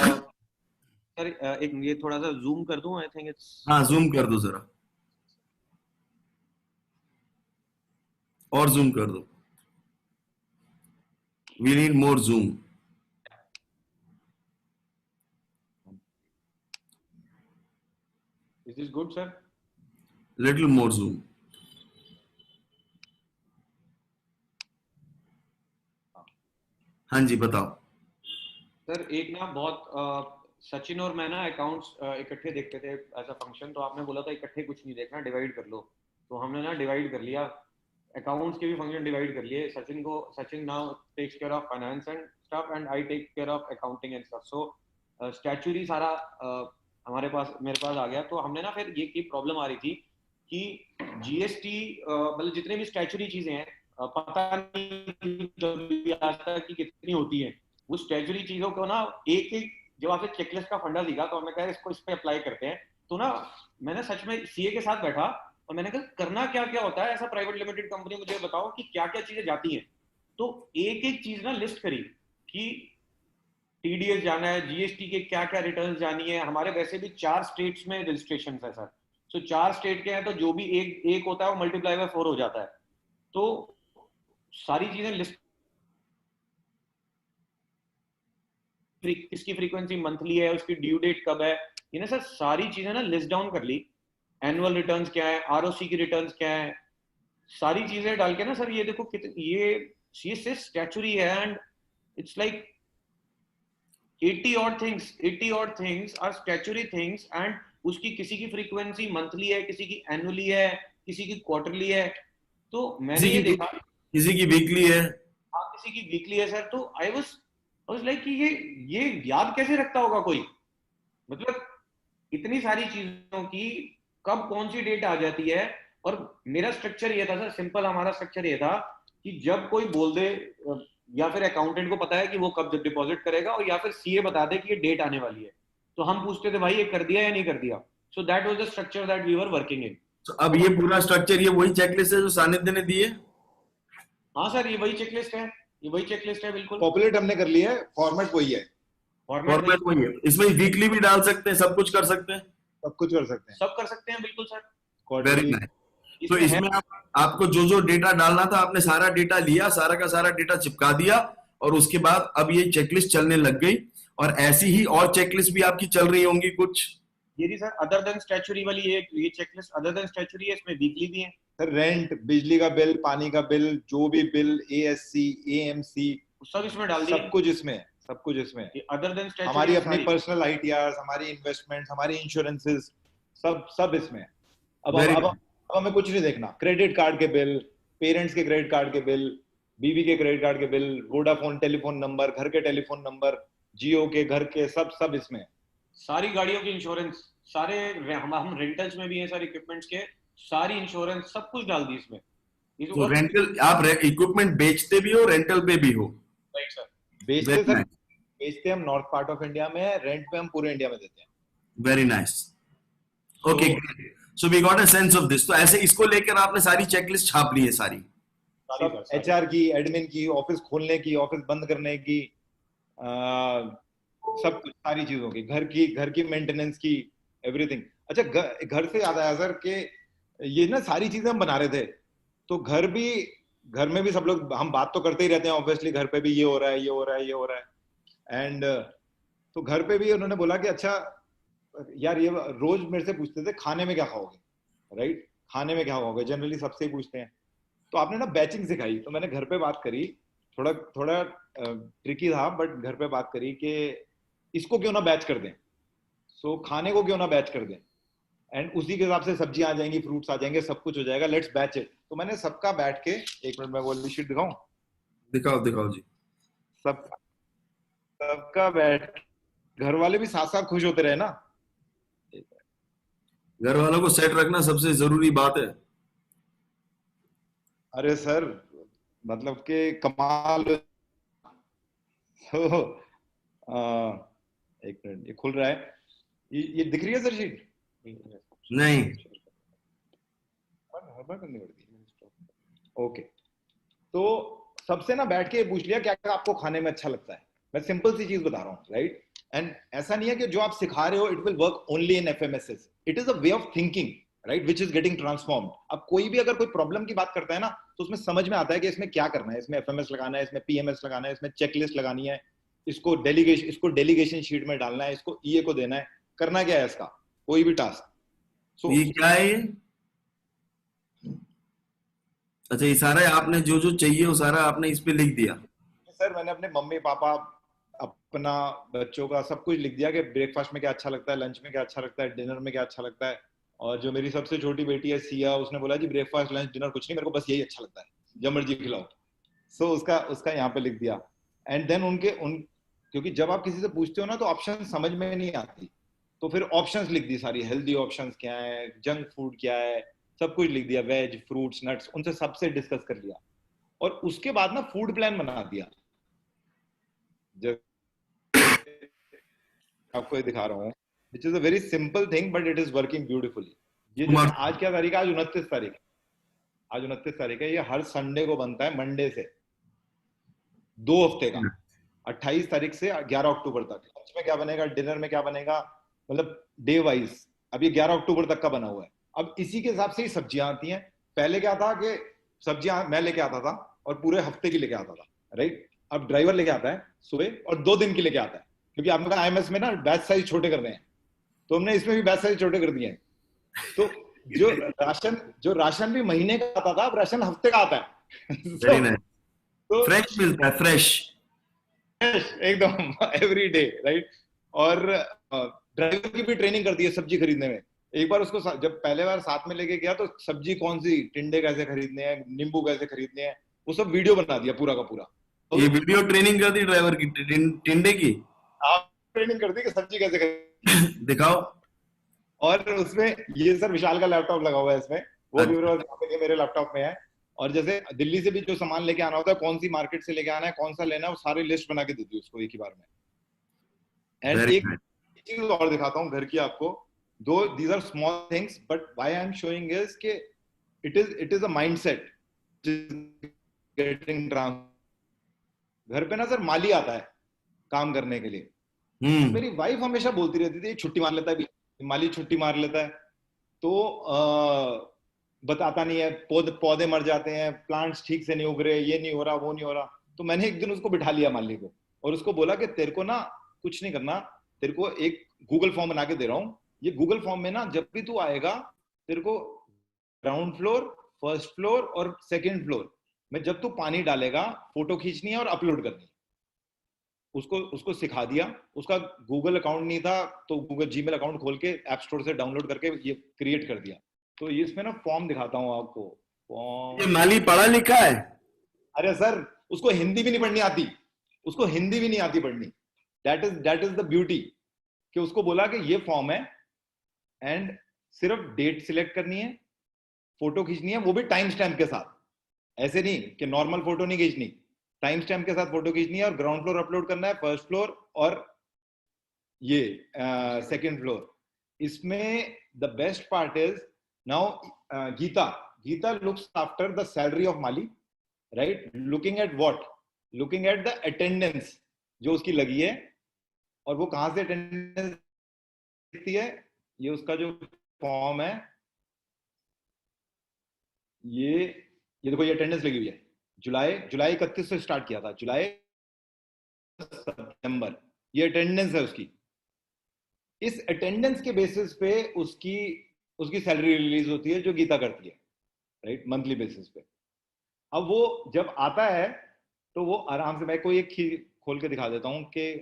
सर एक ये थोड़ा सा जूम कर दूं, आई थिंक इट्स।
हाँ जूम कर दो जरा, और जूम कर दो। We need more zoom.
Is this good sir?
Little more zoom. हाँ जी बताओ।
सर एक ना बहुत सचिन और मैं ना अकाउंट्स इकट्ठे देखते थे एज अ फंक्शन, तो आपने बोला था इकट्ठे कुछ नहीं देखना, डिवाइड कर लो। तो हमने ना डिवाइड कर लिया, अकाउंट्स के भी फंक्शन डिवाइड कर लिए। Sachin now takes care of finance and stuff and I take care of accounting and stuff. So statutory सारा मेरे पास आ गया। तो हमने ना फिर ये प्रॉब्लम आ रही थी कि जीएसटी मतलब जितने भी स्टैट्यूरी चीजें हैं, पता नहीं आज तक की कितनी होती है, वो स्टैट्यूरी चीजों को ना एक एक, जब आपसे चेकलिस्ट का फंडा सीखा तो हमने कहा इसको इस पे अप्लाई करते हैं। तो ना मैंने सच में सीए के साथ बैठा और मैंने कहा करना क्या क्या होता है ऐसा प्राइवेट लिमिटेड कंपनी, मुझे बताओ कि क्या क्या चीजें जाती हैं। तो एक एक चीज ना लिस्ट करी कि टीडीएस जाना है, जीएसटी के क्या क्या रिटर्न जानी है। हमारे वैसे भी 4 स्टेट्स में रजिस्ट्रेशन है सर, तो 4 स्टेट के हैं, तो जो भी एक होता है वो मल्टीप्लाई बाय 4 हो जाता है। तो सारी चीजें लिस्ट, किसकी फ्रीक्वेंसी मंथली है, उसकी ड्यू डेट कब है, ये ना सर सारी चीजें ना लिस्ट डाउन कर ली। एनुअल रिटर्न्स क्या है, आरओसी की रिटर्न्स क्या है, सारी चीजें डाल के ना सर ये देखो कितनी ये स्टैट्यूरी है and it's like 80 odd things are statutory things and उसकी किसी की फ्रीक्वेंसी मंथली है, किसी की एनुअली है, किसी की क्वार्टरली है। तो मैंने
किसी
ये
की
देखा,
किसी की वीकली है।
हाँ किसी की वीकली है सर, तो आई वाज लाइक कि ये याद कैसे रखता होगा कोई, मतलब इतनी सारी चीजों की कब कौन सी डेट आ जाती है। और मेरा स्ट्रक्चर ये था सर, सिंपल हमारा स्ट्रक्चर ये था कि जब कोई बोल दे या फिर अकाउंटेंट को पता है कि वो कब डिपॉजिट करेगा, और या फिर सीए बता दे कि ये डेट आने वाली है, तो हम पूछते थे भाई ये कर दिया या नहीं कर दिया। So that was the structure that we were working in.
तो अब ये पूरा स्ट्रक्चर, ये वही चेकलिस्ट है जो सानिध्य ने दी है?
हाँ सर, ये वही चेकलिस्ट है, ये वही चेकलिस्ट है बिल्कुल।
पॉपुलेट हमने कर लिया है, फॉर्मेट वही है,
फॉर्मेट
फॉर्मेट वही है, इसमें वीकली भी डाल सकते हैं, सब कुछ कर सकते हैं।
सब कुछ कर सकते हैं,
सब कर सकते हैं बिल्कुल सर।
Very
quarterly.
नाइस। तो
इसमें है,
इसमें आपको जो जो डेटा डालना था आपने सारा डेटा लिया, सारा का सारा डेटा चिपका दिया, और उसके बाद अब ये चेकलिस्ट चलने लग गई। और ऐसी ही और चेकलिस्ट भी आपकी चल रही होंगी कुछ?
ये जी सर अदर देन स्टैच्यूरी वाली ये चेकलिस्ट अदर देन स्टैच्यूरी है, इसमें वीकली भी है
सर रेंट, बिजली का बिल, पानी का बिल, जो भी बिल, एएससी, एएमसी,
सब इसमें डाल दिए।
सब कुछ इसमें है, सब कुछ इसमें है।
अदर देन स्टैच्यूरी
हमारी अपनी पर्सनल आईटीआर, हमारी इन्वेस्टमेंट, हमारी इंश्योरेंसेस, सब सब इसमें है। अब हमें कुछ नहीं देखना, क्रेडिट कार्ड के बिल, पेरेंट्स के क्रेडिट कार्ड के बिल, बीवी के क्रेडिट कार्ड के बिल, वोडाफोन टेलीफोन नंबर, घर के टेलीफोन नंबर, जियो के, घर के, सब सब इसमें है।
सारी गाड़ियों की इंश्योरेंस, सारे हम रेंटल्स में भी हैं, सारे इक्विपमेंट्स के सारी इंश्योरेंस सब कुछ डाल दी इसमें।
तो रेंटल, आप इक्विपमेंट बेचते भी हो, रेंटल पे भी हो?
Right sir.
बेचते सर, बेचते हम नॉर्थ पार्ट ऑफ इंडिया में, रेंट पे हम पूरे इंडिया में देते हैं।
Very nice, okay, so we got a sense of this. तो ऐसे इसको लेकर आपने सारी चेकलिस्ट छाप ली है सारी?
सब एचआर की, एडमिन की, ऑफिस खोलने की, ऑफिस बंद करने की, सब कुछ, सारी चीजों की, घर की मेंटेनेंस की, एवरीथिंग। अच्छा, घर से याद आया सर कि ये ना सारी चीजें हम बना रहे थे, तो घर में भी सब लोग, हम बात तो करते ही रहते हैं ऑब्वियसली, घर पे भी ये हो रहा है, ये हो रहा है, ये हो रहा है। एंड तो घर पे भी उन्होंने बोला कि अच्छा यार, ये रोज मेरे से पूछते थे खाने में क्या खाओगे, राइट, खाने में क्या खाओगे, जनरली सबसे ही पूछते हैं। तो आपने ना बैचिंग सिखाई, तो मैंने घर पे बात करी, थोड़ा थोड़ा ट्रिकी था, बट घर पे बात करी कि इसको क्यों ना बैच कर दें, सो खाने को क्यों ना बैच कर दें, एंड उसी के हिसाब से सब्जियां आ जाएंगी, फ्रूट्स आ जाएंगे, सब कुछ हो जाएगा, लेट्स बैच इट। तो मैंने सबका बैठ के, एक मिनट में वो शीट दिखाऊं,
दिखाओ जी।
सबका बैठ, घर वाले भी साथ साथ खुश होते रहे ना।
घर वालों को सेट रखना सबसे जरूरी बात है।
अरे सर, मतलब कि कमाल। तो एक मिनट, ये खुल रहा है, ये दिख रही है सर शीट?
नहीं,
करनी पड़ती है। ओके, तो सबसे ना बैठ के पूछ लिया क्या क्या आपको खाने में अच्छा लगता है। मैं सिंपल सी चीज बता रहा हूँ, राइट, एंड ऐसा नहीं है कि जो आप सिखा रहे हो it will work only in FMSS, it is a way of thinking, right, which is getting transformed. अब कोई भी अगर कोई प्रॉब्लम की बात करता है ना, तो उसमें समझ में आता है कि इसमें क्या करना है, इसमें एफएमएस लगाना है, इसमें पीएमएस लगाना है, इसमें चेकलिस्ट लगानी है, इसको डेलीगेशन शीट में डालना है, इसको ईए को देना है, करना क्या है इसका, कोई भी टास्क।
ये क्या है ये? अच्छा, ये सारा आपने जो जो चाहिए वो सारा आपने इस पे लिख दिया?
सर मैंने अपने मम्मी पापा, अपना, बच्चों का सब कुछ लिख दिया कि ब्रेकफास्ट में क्या अच्छा लगता है, लंच में क्या अच्छा लगता है, डिनर में क्या अच्छा लगता है। और जो मेरी सबसे छोटी बेटी है सिया, उसने बोला जी ब्रेकफास्ट लंच डिनर कुछ नहीं, मेरे को बस यही अच्छा लगता है, जब मर्जी खिलाओ। सो उसका यहाँ पे लिख दिया। एंड देन क्योंकि जब आप किसी से पूछते हो ना तो ऑप्शन समझ में नहीं आती, तो फिर ऑप्शंस लिख दी सारी, हेल्दी ऑप्शंस क्या है, जंक फूड क्या है, सब कुछ लिख दिया, वेज, फ्रूट्स, नट्स, उनसे सबसे डिस्कस कर लिया। और उसके बाद ना फूड प्लान बना दिया, आपको ये दिखा रहा हूँ, which is a very simple thing but it is working beautifully. ये जैसे आज क्या तारीख है, आज 29 तारीख है, आज 29 तारीख है, ये हर संडे को बनता है, मंडे से 2 हफ्ते का, 28 तारीख से 11 अक्टूबर तक। लंच में क्या बनेगा, डिनर में क्या बनेगा, मतलब डे वाइज। अब ये 11 अक्टूबर तक का बना हुआ है। अब इसी के हिसाब से ही सब्जियां आती हैं। पहले क्या था कि सब्जियां मैं लेके आता था और पूरे हफ्ते की लेके आता था, राइट। अब ड्राइवर लेके आता है सुबह और 2 दिन की लेके आता है, क्योंकि आपने कहा आईएमएस में ना बैच साइज छोटे कर रहे हैं, तो हमने इसमें भी बैच साइज छोटे कर दिए हैं। तो जो राशन भी महीने का आता था, अब राशन हफ्ते का आता है।
तो फ्रेश मिलता है, फ्रेश
एकदम एवरी डे, राइट। और ड्राइवर की भी ट्रेनिंग कर दी है सब्जी खरीदने में। एक बार उसको जब पहले बार साथ में लेके गया तो सब्जी कौन सी, टिंडे कैसे खरीदने हैं, नींबू कैसे खरीदने हैं, वो सब वीडियो बना दिया पूरा का पूरा।
ये वीडियो ट्रेनिंग कर दी ड्राइवर की, टिंडे की।
आप ट्रेनिंग कर दी कि सब्जी कैसे खरीदनी।
दिखाओ।
और उसमें ये सर विशाल का लैपटॉप लगा हुआ है इसमें, वो भी
अच्छा।
मेरे लैपटॉप में है। और जैसे दिल्ली से भी जो सामान लेके आना होता है, कौन सी मार्केट से लेके आना है, कौन सा लेना है, वो सारी लिस्ट बना के देती है उसको एक ही बार में। एंड
वेरी
एक
नाइस।
चीज और दिखाता हूँ घर की आपको, though these are small things but why I am showing is कि it is a mindset getting trans. घर पे ना सर माली आता है काम करने के लिए, मेरी वाइफ हमेशा बोलती रहती थी छुट्टी मार लेता है, माली छुट्टी मार लेता है, तो बताता नहीं है, पौधे मर जाते हैं, प्लांट्स ठीक से नहीं उग रहे, ये नहीं हो रहा, वो नहीं हो रहा। तो मैंने एक दिन उसको बिठा लिया माली को, और उसको बोला कि तेरे को ना कुछ नहीं करना, तेरे को एक गूगल फॉर्म बना के दे रहा हूँ, ये गूगल फॉर्म में ना जब भी तू आएगा तेरे को ग्राउंड फ्लोर, फर्स्ट फ्लोर और सेकंड फ्लोर में जब तू पानी डालेगा फोटो खींचनी है और अपलोड करनी है। उसको सिखा दिया। उसका गूगल अकाउंट नहीं था तो गूगल जीमेल अकाउंट खोल के ऐप स्टोर से डाउनलोड करके ये क्रिएट कर दिया। तो ये इसमें ना फॉर्म दिखाता हूँ आपको,
ये
फॉर्म।
माली पढ़ा लिखा है?
अरे सर उसको हिंदी भी नहीं पढ़नी आती, उसको हिंदी भी नहीं आती पढ़नी। दैट इज द ब्यूटी कि उसको बोला कि ये फॉर्म है एंड सिर्फ डेट सिलेक्ट करनी है, फोटो खींचनी है, वो भी टाइम स्टैम्प के साथ, ऐसे नहीं कि नॉर्मल फोटो नहीं खींचनी, टाइम स्टैम्प के साथ फोटो खींचनी है, और ग्राउंड फ्लोर अपलोड करना है, फर्स्ट फ्लोर और ये सेकंड फ्लोर। इसमें the best part is now Gita looks after the salary of mali, right, looking at what, looking at the attendance जो उसकी लगी है, और वो कहां से अटेंडेंस दिखती है, ये उसका जो फॉर्म है, ये देखो ये अटेंडेंस लगी हुई है, जुलाई 31 से स्टार्ट किया था, जुलाई सितंबर, ये अटेंडेंस है उसकी। इस अटेंडेंस के बेसिस पे उसकी सैलरी रिलीज होती है जो गीता करती है, राइट, मंथली बेसिस पे। अब वो जब आता है तो वो आराम से, मैं कोई एक खोल के दिखा देता हूँ कि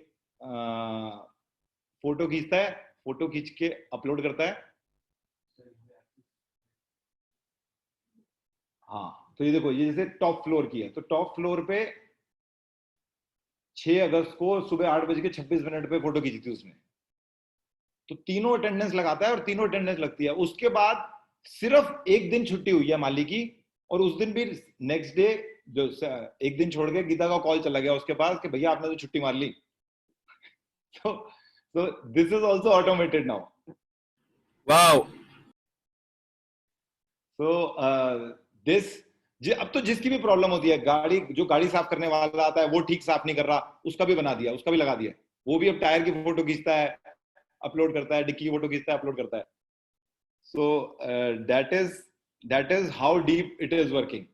फोटो खींचता है, फोटो खींच के अपलोड करता है। हाँ, तो ये देखो, ये जैसे टॉप फ्लोर की है, तो टॉप फ्लोर पे 6 अगस्त को सुबह 8:26 पे फोटो खींची थी उसने। तो तीनों अटेंडेंस लगाता है और तीनों अटेंडेंस लगती है। उसके बाद सिर्फ एक दिन छुट्टी हुई है माली की, और उस दिन भी नेक्स्ट डे जो एक दिन छोड़ के गीता का कॉल चला गया उसके पास कि भैया आपने तो छुट्टी मार ली। so this is also automated now.
Wow.
so this अब तो जिसकी भी प्रॉब्लम होती है, गाड़ी साफ करने वाला आता है वो ठीक साफ नहीं कर रहा, उसका भी बना दिया, उसका भी लगा दिया, वो भी अब टायर की फोटो खींचता है, अपलोड करता है, डिक्की की फोटो खींचता है, अपलोड करता है। So that is how deep it is working.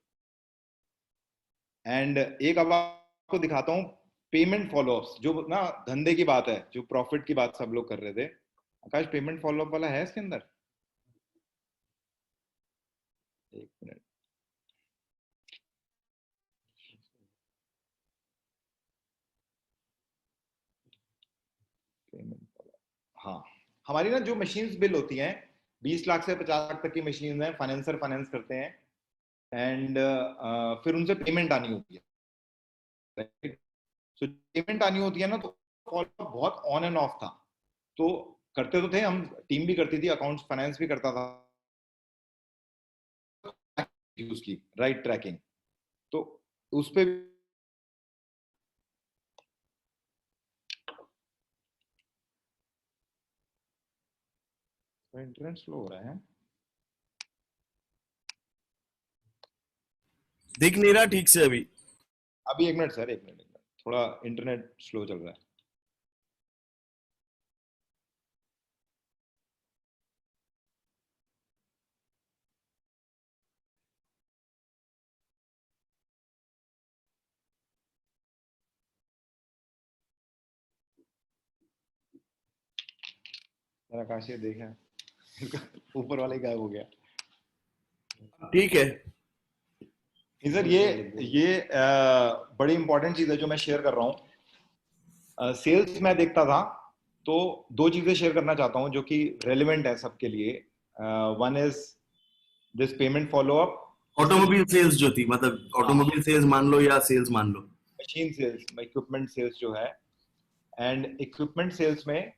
And एक अब आपको दिखाता हूँ पेमेंट फॉलोअप्स, जो ना धंधे की बात है, जो प्रॉफिट की बात सब लोग कर रहे थे। आकाश, पेमेंट फॉलोअप वाला है इसके अंदर? एक मिनट, पेमेंट, हाँ, हमारी ना जो मशीन्स बिल होती हैं 20 लाख से 50 लाख तक की मशीन है, फाइनेंसर फाइनेंस करते हैं, एंड फिर उनसे पेमेंट आनी होती है, तो पेमेंट आनी होती है ना, तो फॉलोअप बहुत ऑन एंड ऑफ था। तो करते तो थे हम, टीम भी करती थी, अकाउंट्स फाइनेंस भी करता था उसकी राइट ट्रैकिंग, तो उस पे इंटरनेट स्लो हो रहा है,
दिख नहीं रहा ठीक से अभी।
अभी एक मिनट सर, एक मिनट, थोड़ा इंटरनेट स्लो चल रहा है। मेरा आकाश ये देखा ऊपर वाला ही गायब हो गया।
ठीक है
सर, ये बड़ी इंपॉर्टेंट चीज है जो मैं शेयर कर रहा हूँ। सेल्स मैं देखता था, तो दो चीजें शेयर करना चाहता हूँ जो कि रेलेवेंट है सबके लिए। One is this payment follow up,
automobile sales जो थी, मतलब ऑटोमोबाइल सेल्स मान लो या सेल्स मान लो,
मशीन सेल्स, इक्विपमेंट सेल्स जो है, एंड इक्विपमेंट सेल्स में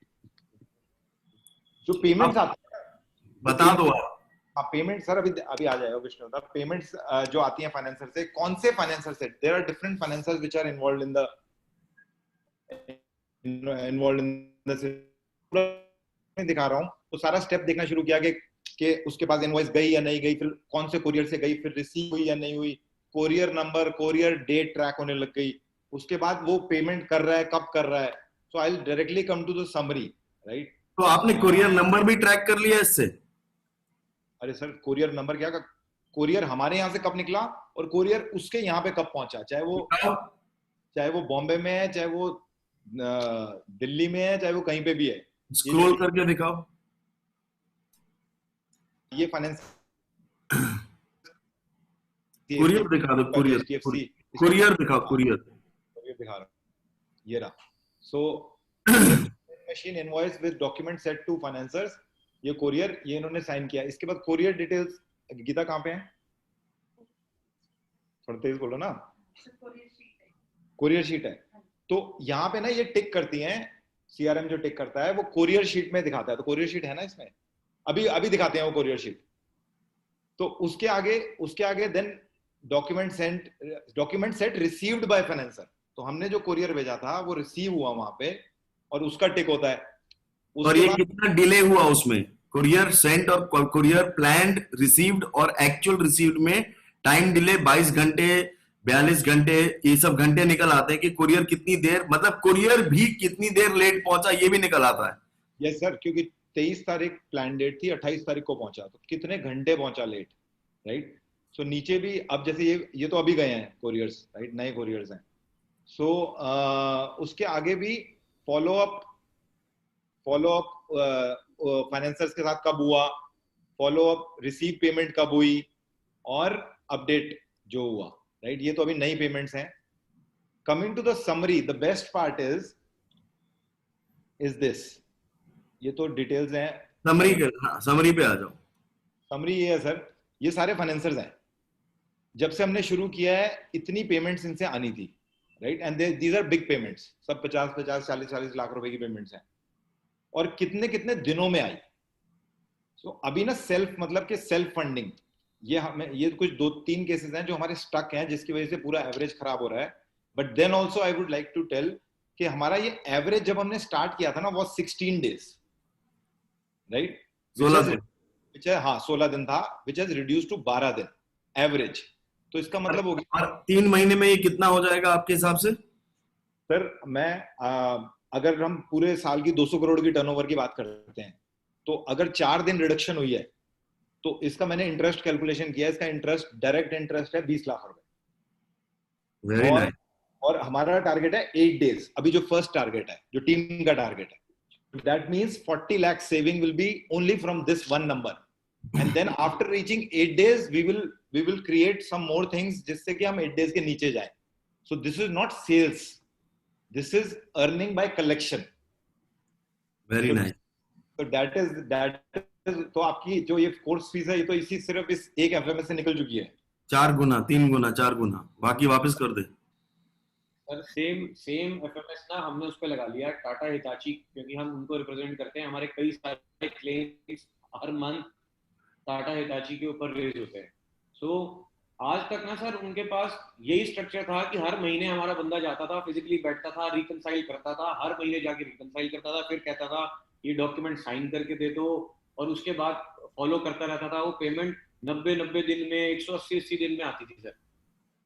जो पेमेंट्स आते हैं,
बता दो आप।
हाँ पेमेंट सर अभी आ जाएगा विष्णु दा। पेमेंट्स जो आती हैं फाइनेंसर से, कौन से फाइनेंसर से, there are different financers which are involved in the मैं दिखा रहा हूँ। तो सारा स्टेप देखना शुरू किया कि उसके पास इनवॉइस गई या नहीं गई, फिर कौन से कोरियर से गई, फिर रिसीव हुई या नहीं हुई, courier number, courier date track होने लग गई, उसके बाद वो पेमेंट कर रहा है, कब कर रहा है। So I will directly come to the summary, right.
तो आपने कोरियर नंबर भी ट्रैक कर लिया इससे?
अरे सर कोरियर नंबर क्या, कोरियर हमारे यहाँ से कब निकला और कोरियर उसके यहाँ पे कब पहुंचा, चाहे वो बॉम्बे में है, चाहे वो दिल्ली में है, चाहे वो कहीं पे भी है।
स्क्रॉल करके दिखाओ।
ये फाइनेंस
कुरियर दिखा दो, कुरियर कुरियर दिखाओ, कुरियर
दिखा रहा हूँ, ये रहा। So machine invoice with document set to financers, ये कोरियर, ये इन्होंने साइन किया। इसके बाद कोरियर डिटेल्स, गीता कहाँ पे है, थोड़ा तेज बोलो ना। कोरियर शीट है, तो यहाँ पे ना ये टिक करती हैं, सीआरएम जो टिक करता है वो कोरियर शीट में दिखाता है। तो कोरियर शीट है ना इसमें, अभी दिखाते हैं वो कोरियर शीट। तो उसके आगे then document set received by financer. तो हमने जो कोरियर भेजा था वो रिसीव हुआ वहां पे और उसका टिक होता है।
और ये कितना डिले हुआ उसमें, कुरियर सेंट और कुरियर प्लान्ड, रिसीव्ड और एक्चुअल रिसीव्ड में टाइम डिले 22 घंटे, 42 घंटे, ये सब घंटे निकल आते हैं कि कुरियर कितनी देर, मतलब कुरियर भी कितनी देर लेट पहुंचा ये भी निकल आता है।
यस सर, क्योंकि 23 तारीख प्लान डेट थी, 28 तारीख को पहुंचा, तो कितने घंटे पहुंचा लेट, राइट। सो नीचे भी अब जैसे ये तो अभी गए हैं कोरियर्स, राइट, नए कोरियर्स हैं। सो उसके आगे भी फॉलो अप फाइनेंसर्स के साथ कब हुआ, फॉलो अप रिसीव पेमेंट कब हुई और अपडेट जो हुआ, राइट। ये तो अभी नई पेमेंट्स हैं। Coming to the summary, the best part is this, ये तो डिटेल्स हैं।
समरी पे आ जाओ।
समरी ये है सर, ये सारे फाइनेंसर्स हैं। जब से हमने शुरू किया है इतनी पेमेंट्स इनसे आनी थी, right, and these are big payments, सब 50-50, 40-40 लाख रुपए की पेमेंट्स हैं, और कितने कितने दिनों में आई। सो अभी ना सेल्फ, मतलब कि सेल्फ फंडिंग, ये कुछ 2-3 केसेस हैं जो हमारे स्टक हैं, जिसकी वजह से पूरा एवरेज खराब हो रहा है। But then also I would like to tell कि हमारा ये एवरेज जब हमने स्टार्ट किया था ना वो 16 डेज, राइट,
16 दिन,
हाँ 16 दिन था, विच हैज रिड्यूस टू 12 दिन एवरेज। तो इसका मतलब हो गया,
और 3 महीने में ये कितना हो जाएगा आपके हिसाब से?
सर मैं अगर हम पूरे साल की 200 करोड़ की टर्नओवर की बात करते हैं, तो अगर 4 दिन रिडक्शन हुई है, तो इसका मैंने इंटरेस्ट कैलकुलेशन किया, इसका इंटरेस्ट, डायरेक्ट इंटरेस्ट है 20 लाख रुपए।
Very nice.
और हमारा टारगेट है 8 डेज, अभी जो फर्स्ट टारगेट है, जो टीम का टारगेट है, that means 40 lakh saving will be only from this one number, and then after reaching 8 days we will create some more things जिससे कि हम 8 days के नीचे जाएं. So this is not sales, this is earning by collection.
Very nice.
So that is तो आपकी जो ये कोर्स फीस है, ये तो इसी सिर्फ इस एक एफएमएस से निकल चुकी है।
4 गुना, 3 गुना, 4 गुना, बाकी वापस कर दे।
सर सेम एफएमएस ना हमने उस पे लगा लिया टाटा हिताची, क्योंकि हम उनको रिप्रेजेंट करते हैं। हमारे कई सारे क्लेम्स हर मंथ टाटा हिताची के ऊपर रेज होते हैं। सो आज तक ना सर उनके पास यही स्ट्रक्चर था कि हर महीने हमारा बंदा जाता था, फिजिकली बैठता था, रिकंसाइल करता था, हर महीने जाके रिकंसाइल करता था, फिर कहता था ये डॉक्यूमेंट साइन करके दे दो, और उसके बाद फॉलो करता रहता था। वो पेमेंट 90 दिन में, 180 दिन में आती थी सर,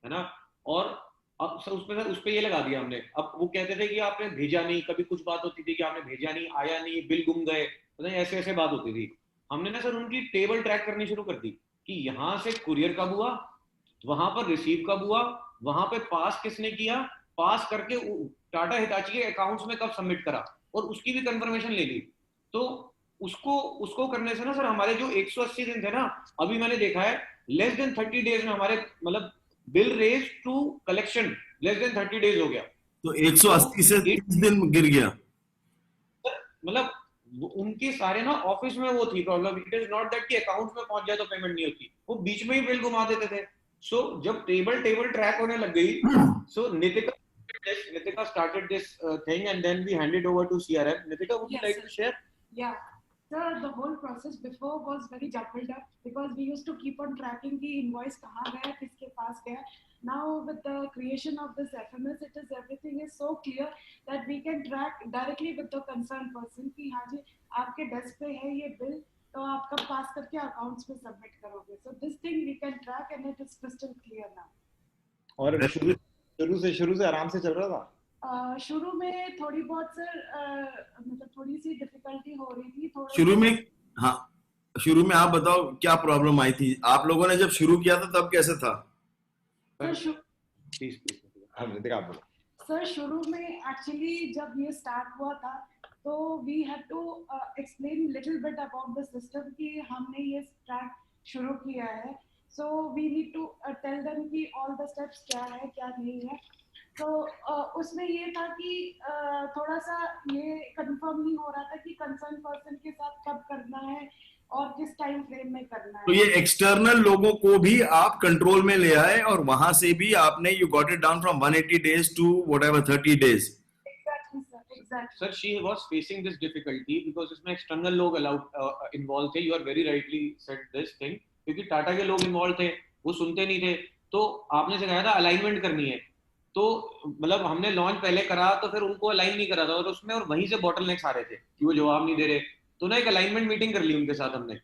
है ना। और अब सर उस पे ये लगा दिया हमने। अब वो कहते थे कि आपने भेजा नहीं, कभी कुछ बात होती थी कि आपने भेजा नहीं, आया नहीं, बिल गुम गए, पता नहीं ऐसे बात होती थी। हमने ना सर उनकी टेबल ट्रैक करनी शुरू कर दी कि यहाँ से कुरियर कब हुआ, वहां पर रिसीव कब हुआ, वहां पे पास किसने किया, पास करके टाटा हिताची के अकाउंट्स में कब सबमिट करा, और उसकी भी कंफर्मेशन ले ली। तो उसको करने से ना सर हमारे जो 180 दिन थे ना, अभी मैंने देखा है लेस देन 30 डेज में हमारे मतलब bill raise to collection less than 30 days हो गया।
तो 180 से 30 दिन गिर गया।
मतलब उनके सारे ना ऑफिस में वो थी problem. It is not that कि अकाउंट में पहुंच जाए तो पेमेंट नहीं होती, वो बीच में ही बिल घुमा देते थे. सो जब टेबल ट्रैक होने लग गई, सो Nitika started this thing, and then we handed over to CRM. Nitika, would you like to share?
Yeah. Sir, the whole process before was very jumbled up because we used to keep on tracking the invoice kahan gaya, kiske paas gaya. Now with the creation of this FMS, everything is so clear that we can track directly with the concerned person कि हाँ जी आपके डेस्क पे है ये बिल, तो आप कब पास करके अकाउंट्स में सबमिट करोगे. So this thing we can track and it is crystal clear now.
और शुरू से आराम से चल रहा था.
शुरू में थोड़ी बहुत सर मतलब थोड़ी सी डिफिकल्टी हो रही थी.
शुरू में, हाँ शुरू में आप बताओ क्या प्रॉब्लम आई थी आप लोगों ने जब शुरू किया था तब कैसे था?
सर शुरू में एक्चुअली जब ये स्टार्ट हुआ था तो we had to explain little bit about the system कि हमने ये स्टार्ट शुरू किया है. So we need to tell them कि ऑल द स्टेप्स क्या है क्या नहीं है. तो उसमें ये था कि थोड़ा सा ये कंफर्म नहीं हो रहा था कि कंसर्न पर्सन के साथ कब करना है और किस टाइम फ्रेम में करना है.
तो ये एक्सटर्नल लोगों को भी आप कंट्रोल में ले आए और वहां से भी आपने you got it down from 180 days to whatever 30 days.
Exactly, sir. Exactly.
Sir, she was facing this difficulty because इसमें external लोग involved थे. You are very rightly said this thing. क्योंकि टाटा के लोग इन्वॉल्व थे, वो सुनते नहीं थे. तो आपने सिखाया था अलाइनमेंट करनी है, तो मतलब हमने लॉन्च पहले करा तो फिर उनको अलाइन नहीं करा था और उसमें, और वहीं से बॉटलनेक्स आ रहे थे कि वो जवाब नहीं दे रहे. तो ना एक अलाइनमेंट मीटिंग कर ली उनके साथ हमने.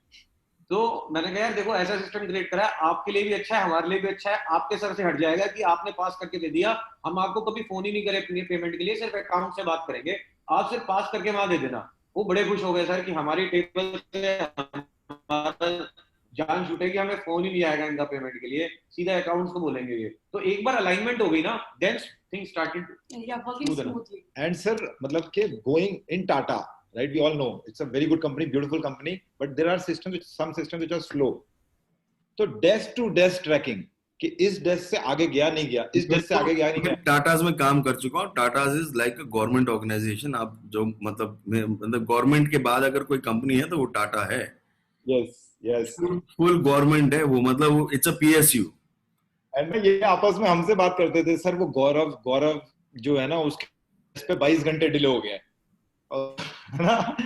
तो मैंने कहा यार देखो ऐसा सिस्टम क्रिएट करा है, आपके लिए भी अच्छा है हमारे लिए भी अच्छा है. आपके सर से हट जाएगा कि आपने पास करके दे दिया, हम आपको कभी फोन ही नहीं करें पेमेंट के लिए, सिर्फ अकाउंट से बात करेंगे, आप सिर्फ पास करके वहां दे देना. वो बड़े खुश हो गए सर कि हमारी टेबल से हमारा जान छूटेगी, हमें फोन ही नहीं आएगा इनका पेमेंट के लिए, सीधा अकाउंट्स को बोलेंगे ये. तो एक बार अलाइनमेंट हो गई ना, then things started
working smoothly.
And sir, मतलब कि going in Tata, right? We all know it's a very good company, beautiful company, but there are some systems which are slow. So desk to desk tracking कि इस डेस्क से आगे गया नहीं गया, इस डेस्क से आगे गया नहीं गया.
टाटाज में काम कर चुका हूँ. Tatas is like a government organization. आप जो मतलब गवर्नमेंट के बाद अगर कोई कंपनी है तो वो टाटा है.
यस
फुल गवर्नमेंट है वो, मतलब वो इट्स अ PSU.
एंड ये आपस में हमसे बात करते थे सर, वो गौरव जो है ना उसके डेस्क पे 22 घंटे डिले हो गया है ना.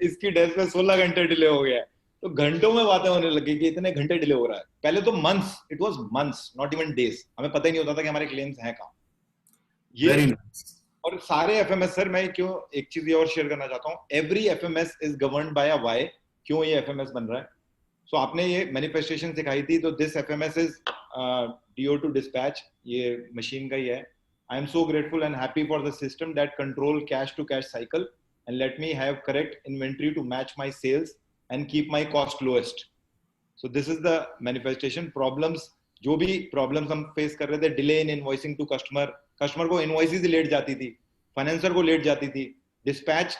इसकी डेस्क पे 16 घंटे डिले हो गया है. तो घंटों में बातें होने लगी कि इतने घंटे डिले हो रहा है. पहले तो months, it was months, not even days. हमें पता ही नहीं होता था कि हमारे क्लेम्स हैं कहाँ.
Very nice.
और सारे FMS सर, मैं क्यों एक चीज ये और शेयर करना चाहता हूँ, every FMS is governed by a why. क्यों ये FMS बन रहा है? सो आपने ये मैनिफेस्टेशन सिखाई थी, तो this FMS is DO to dispatch, ये मशीन का ही है. I am so grateful and happy for the system that control cash to cash cycle and let me have correct inventory to match my sales and keep my cost lowest. So this is the manifestation. Problems, जो भी problems हम face कर रहे थे, delay in invoicing to customer को invoices लेट जाती थी, फाइनेंसर को लेट जाती थी, dispatch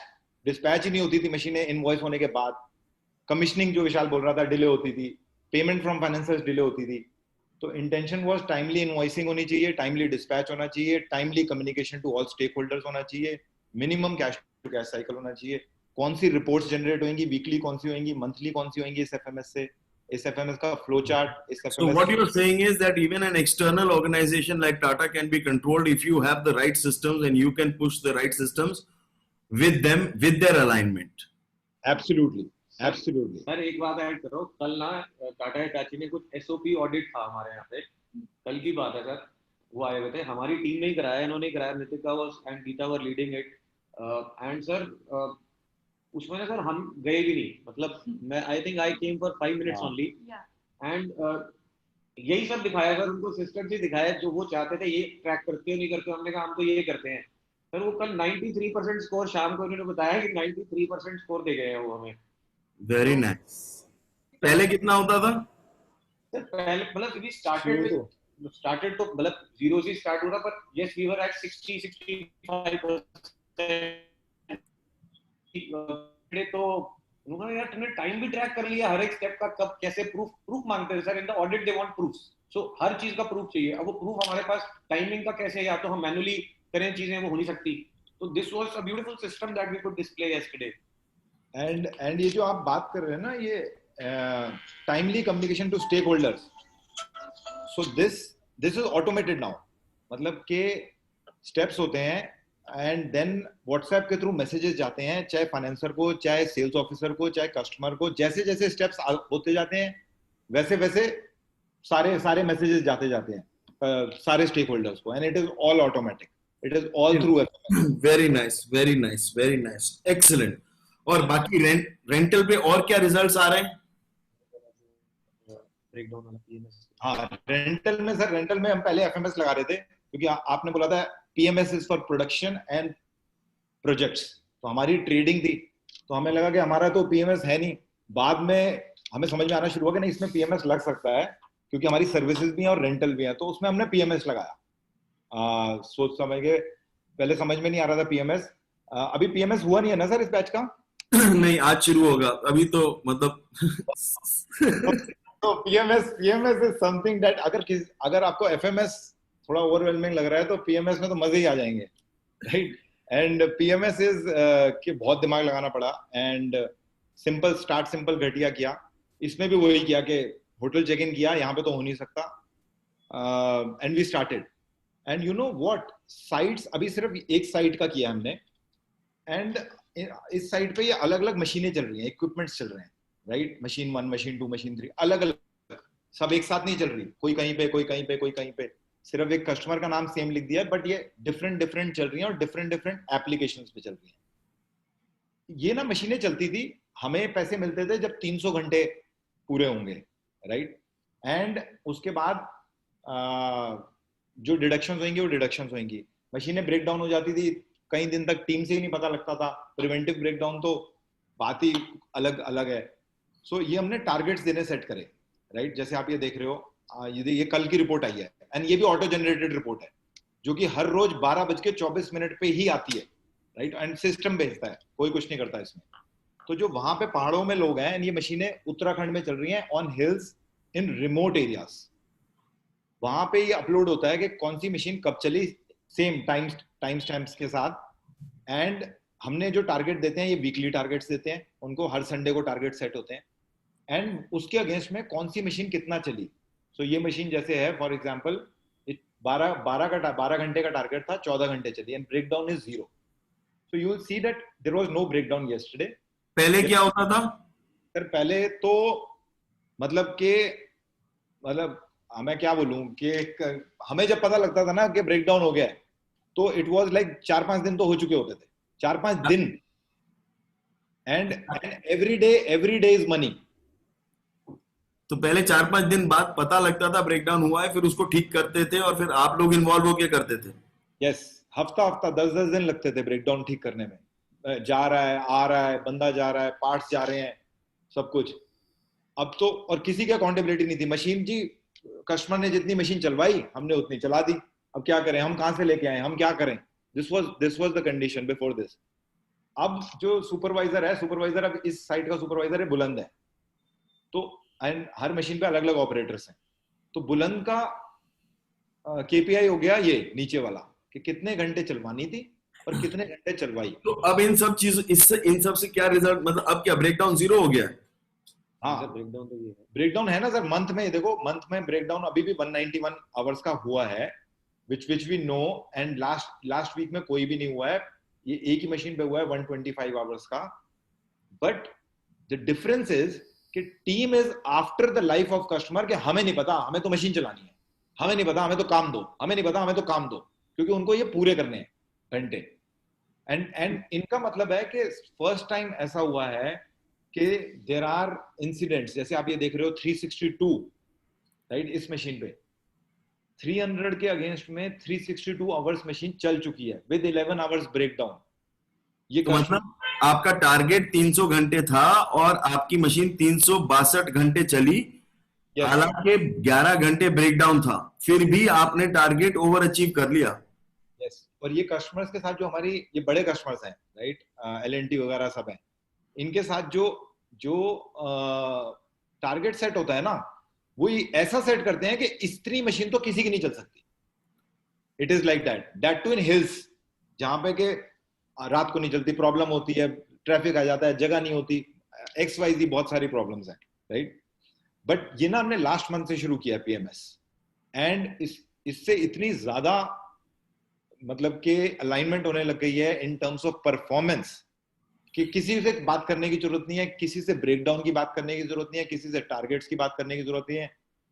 ही नहीं होती थी मशीनें invoice होने के बाद, commissioning जो विशाल बोल रहा था डिले होती थी, payment from financiers डिले होती थी. तो इंटेंशन वाज टाइमली इनवॉइसिंग होनी चाहिए, टाइमली डिस्पैच होना चाहिए, timely communication to all stakeholders होना चाहिए, minimum cash to cash cycle होना चाहिए. कौन सी रिपोर्ट्स जनरेट होंगी, वीकली कौन सी होंगी, मंथली कौन सी होंगी इस FMS से, इस FMS का फ्लो चार्ट, इस FMS.
So what you are saying is that even an external organization like Tata can be controlled if you have the right systems and you can push the right systems with them, with their alignment.
Absolutely.
Sir एक बात ऐड करो, कल ना टाटा हिटाची ने कुछ SOP ऑडिट था हमारे यहाँ पे, कल की बात है सर. वो आए हुए थे, हमारी टीम ने ही कराया, इन्होंने कराया, Nitika and Gita were leading it. And sir उसमें ना सर हम गए भी नहीं, मतलब मैं I think I came for 5 minutes only. And यही सब दिखाया सर, उनको सिस्टम से दिखाया जो वो चाहते थे. ये ट्रैक करते हो नहीं करते हो, हमने कहा हम तो ये करते हैं. सर वो कल 93% स्कोर शाम को इन्होंने बताया कि 93% स्कोर दे गए हैं वो हमें.
Very nice. पहले कितना होता था?
पहले मतलब वी स्टार्टेड तो मतलब 0 से स्टार्ट हो रहा, पर यस वी वर एट 60-65%. तो उन्होंने यार तुमने टाइम भी ट्रैक कर लिया, हर एक स्टेप का कब कैसे प्रूफ मांगते हैं sir. In the audit they want proofs. So हर चीज का प्रूफ चाहिए. अब वो प्रूफ हमारे पास टाइमिंग का कैसे, या तो हम मैन्युअली करें चीजें, वो हो नहीं सकती. तो this was a beautiful system that we could display yesterday.
And ये जो आप बात कर रहे हैं ना, ये timely communication to stakeholders, so this is automated now. मतलब के स्टेप्स होते हैं एंड देन व्हाट्सएप के थ्रू मैसेजेस जाते हैं, चाहे फाइनेंसर को, चाहे सेल्स ऑफिसर को, चाहे कस्टमर को. जैसे जैसे स्टेप्स होते जाते हैं वैसे वैसे सारे मैसेजेस जाते हैं सारे स्टेक होल्डर्स को, and it is all automatic. It is all through FMS.
Very nice, very nice, very nice, excellent. और बाकी रेंटल पे और क्या रिजल्ट्स आ रहे हैं?
ब्रेकडाउन वाला पीएमएस.
हाँ, रेंटल में सर, रेंटल में हम पहले एफएमएस लगा रहे थे क्योंकि आपने बोला था PMS is for production and projects. तो हमारी ट्रेडिंग थी, तो हमें लगा कि हमारा तो पीएमएस है नहीं. बाद में हमें समझ में आना शुरू हुआ कि नहीं, इसमें पीएमएस लग सकता है क्योंकि हमारी सर्विसेज भी हैं और रेंटल भी है. तो उसमें हमने पीएमएस लगाया. सोच समझ के, पहले समझ में नहीं आ रहा था पीएमएस. अभी पीएमएस हुआ नहीं है ना सर इस बैच का?
नहीं, आज शुरू होगा. अभी तो मतलब
तो पीएमएस इज समथिंग दैट अगर आपको एफएमएस थोड़ा ओवरवेलमिंग लग रहा है तो पीएमएस में तो मजे ही आ जाएंगे, राइट? एंड पीएमएस इज कि बहुत दिमाग लगाना पड़ा. एंड सिंपल घटिया किया. इसमें भी वही किया कि होटल चेक इन किया, यहाँ पे तो हो नहीं सकता. And we started. And you know what, sites अभी सिर्फ एक साइट का किया हमने. एंड इस साइट पे ये अलग अलग मशीनें चल रही हैं, इक्विपमेंट्स चल रहे हैं, राइट? मशीन 1, मशीन 2, मशीन 3, अलग अलग, सब एक साथ नहीं चल रही. कोई कहीं पे, कोई कहीं पे, कोई कहीं पे. सिर्फ एक कस्टमर का नाम सेम लिख दिया, बट ये डिफरेंट चल रही हैं और डिफरेंट एप्लीकेशंस पे चल रही हैं. ये ना मशीनें चलती थी, हमें पैसे मिलते थे जब 300 घंटे पूरे होंगे, राइट? एंड उसके बाद जो डिडक्शंस होंगी वो डिडक्शंस होंगी. मशीनें ब्रेक डाउन हो जाती थी, कई दिन तक टीम से ही नहीं पता लगता था. प्रिवेंटिव ब्रेकडाउन तो बात ही अलग है. सो ये हमने टारगेट्स देने सेट करे, राइट? जैसे आप ये देख रहे हो, ये कल की रिपोर्ट आई है, एंड ये भी ऑटो जनरेटेड रिपोर्ट है जो कि हर रोज 12:24 पे ही आती है, राइट? एंड सिस्टम भेजता है, कोई कुछ नहीं करता इसमें. तो जो वहां पे पहाड़ों में लोग हैं, ये मशीनें उत्तराखंड में चल रही हैं, on hills in remote areas. वहां पे ये अपलोड होता है कि कौन सी मशीन कब चली, सेम टाइम स्टैम्प्स के साथ. एंड हमने जो टारगेट देते हैं, ये वीकली टारगेट्स देते हैं उनको, हर संडे को टारगेट सेट होते हैं. एंड उसके अगेंस्ट में कौन सी मशीन कितना चली. सो ये मशीन जैसे है, फॉर एग्जांपल 12 घंटे का टारगेट था, 14 घंटे चली, and breakdown is 0. So you will see that there was no breakdown yesterday.
पहले क्या होता था
सर? पहले तो मतलब मैं क्या बोलूं कि हमें जब पता लगता था ना कि ब्रेक डाउन हो गया है, तो इट वाज लाइक 4-5 दिन तो हो चुके होते थे, 4-5 दिन. And every day is money.
तो पहले 4-5 दिन बाद पता लगता था ब्रेकडाउन हुआ है, फिर उसको ठीक करते थे और फिर आप लोग इन्वॉल्व होके करते थे?
यस, हफ्ता 10-10 दिन लगते थे ब्रेकडाउन ठीक करने में. जा रहा है, आ रहा है, बंदा जा रहा है, पार्ट्स जा रहे हैं, सब कुछ. अब तो, और किसी की अकाउंटेबिलिटी नहीं थी. मशीन जी, कस्टमर ने जितनी मशीन चलवाई हमने उतनी चला दी. अब क्या करें, हम कहां से लेके आए, हम क्या करें? This was the condition before this. अब जो सुपरवाइजर है, अब इस साइट का सुपरवाइजर है बुलंद है. तो एंड हर मशीन पे अलग अलग ऑपरेटर्स हैं. तो बुलंद का केपीआई हो गया ये नीचे वाला, कि कितने घंटे चलवानी थी और कितने घंटे चलवाई.
तो अब इन सब से क्या रिजल्ट, मतलब अब क्या ब्रेकडाउन 0 हो गया है?
हाँ,
ब्रेकडाउन तो ये है.
ब्रेकडाउन है ना सर. मंथ में देखो, मंथ में ब्रेकडाउन अभी भी 191 आवर्स का हुआ है, which we know. And last week में कोई भी नहीं हुआ है. ये एक ही मशीन पे हुआ है 125 आवर्स का. बट द डिफरेंस इज कि team is after the life of customer, कि हमें नहीं पता, हमें तो मशीन चलानी है, हमें नहीं पता, हमें तो काम दो, हमें नहीं पता, हमें तो काम दो, क्योंकि उनको ये पूरे करने हैं घंटे. एंड इनका मतलब है कि फर्स्ट टाइम ऐसा हुआ है कि देयर आर इंसिडेंट्स, जैसे आप ये देख रहे हो 362, राइट? इस मशीन पे 300 के अगेंस्ट में 362 आवर्स मशीन चल चुकी है विद 11 आवर्स ब्रेकडाउन. ये
तो मतलब आपका टारगेट 300 घंटे था और आपकी मशीन 362 घंटे चली, हालांकि 11 घंटे ब्रेकडाउन था, फिर भी आपने टारगेट ओवर अचीव कर लिया.
यस. और ये कस्टमर्स के साथ जो हमारी ये बड़े कस्टमर्स हैं, राइट, L&T वगैरह सब हैं, इनके साथ जो टारगेट सेट होता है ना, वो ऐसा सेट करते हैं कि इस्त्री मशीन तो किसी की नहीं चल सकती. It is like that to in hills, जहां पे के रात को नहीं चलती, प्रॉब्लम होती है, ट्रैफिक आ जाता है, जगह नहीं होती, XYZ बहुत सारी प्रॉब्लम्स हैं, राइट? बट ये ना हमने लास्ट मंथ से शुरू किया PMS, एंड इससे इतनी ज्यादा मतलब कि अलाइनमेंट होने लग गई है इन टर्म्स ऑफ परफॉर्मेंस कि किसी से बात करने की जरूरत नहीं है, किसी से ब्रेकडाउन की बात करने की जरूरत नहीं है, किसी से टारगेट्स की बात करने की जरूरत नहीं है।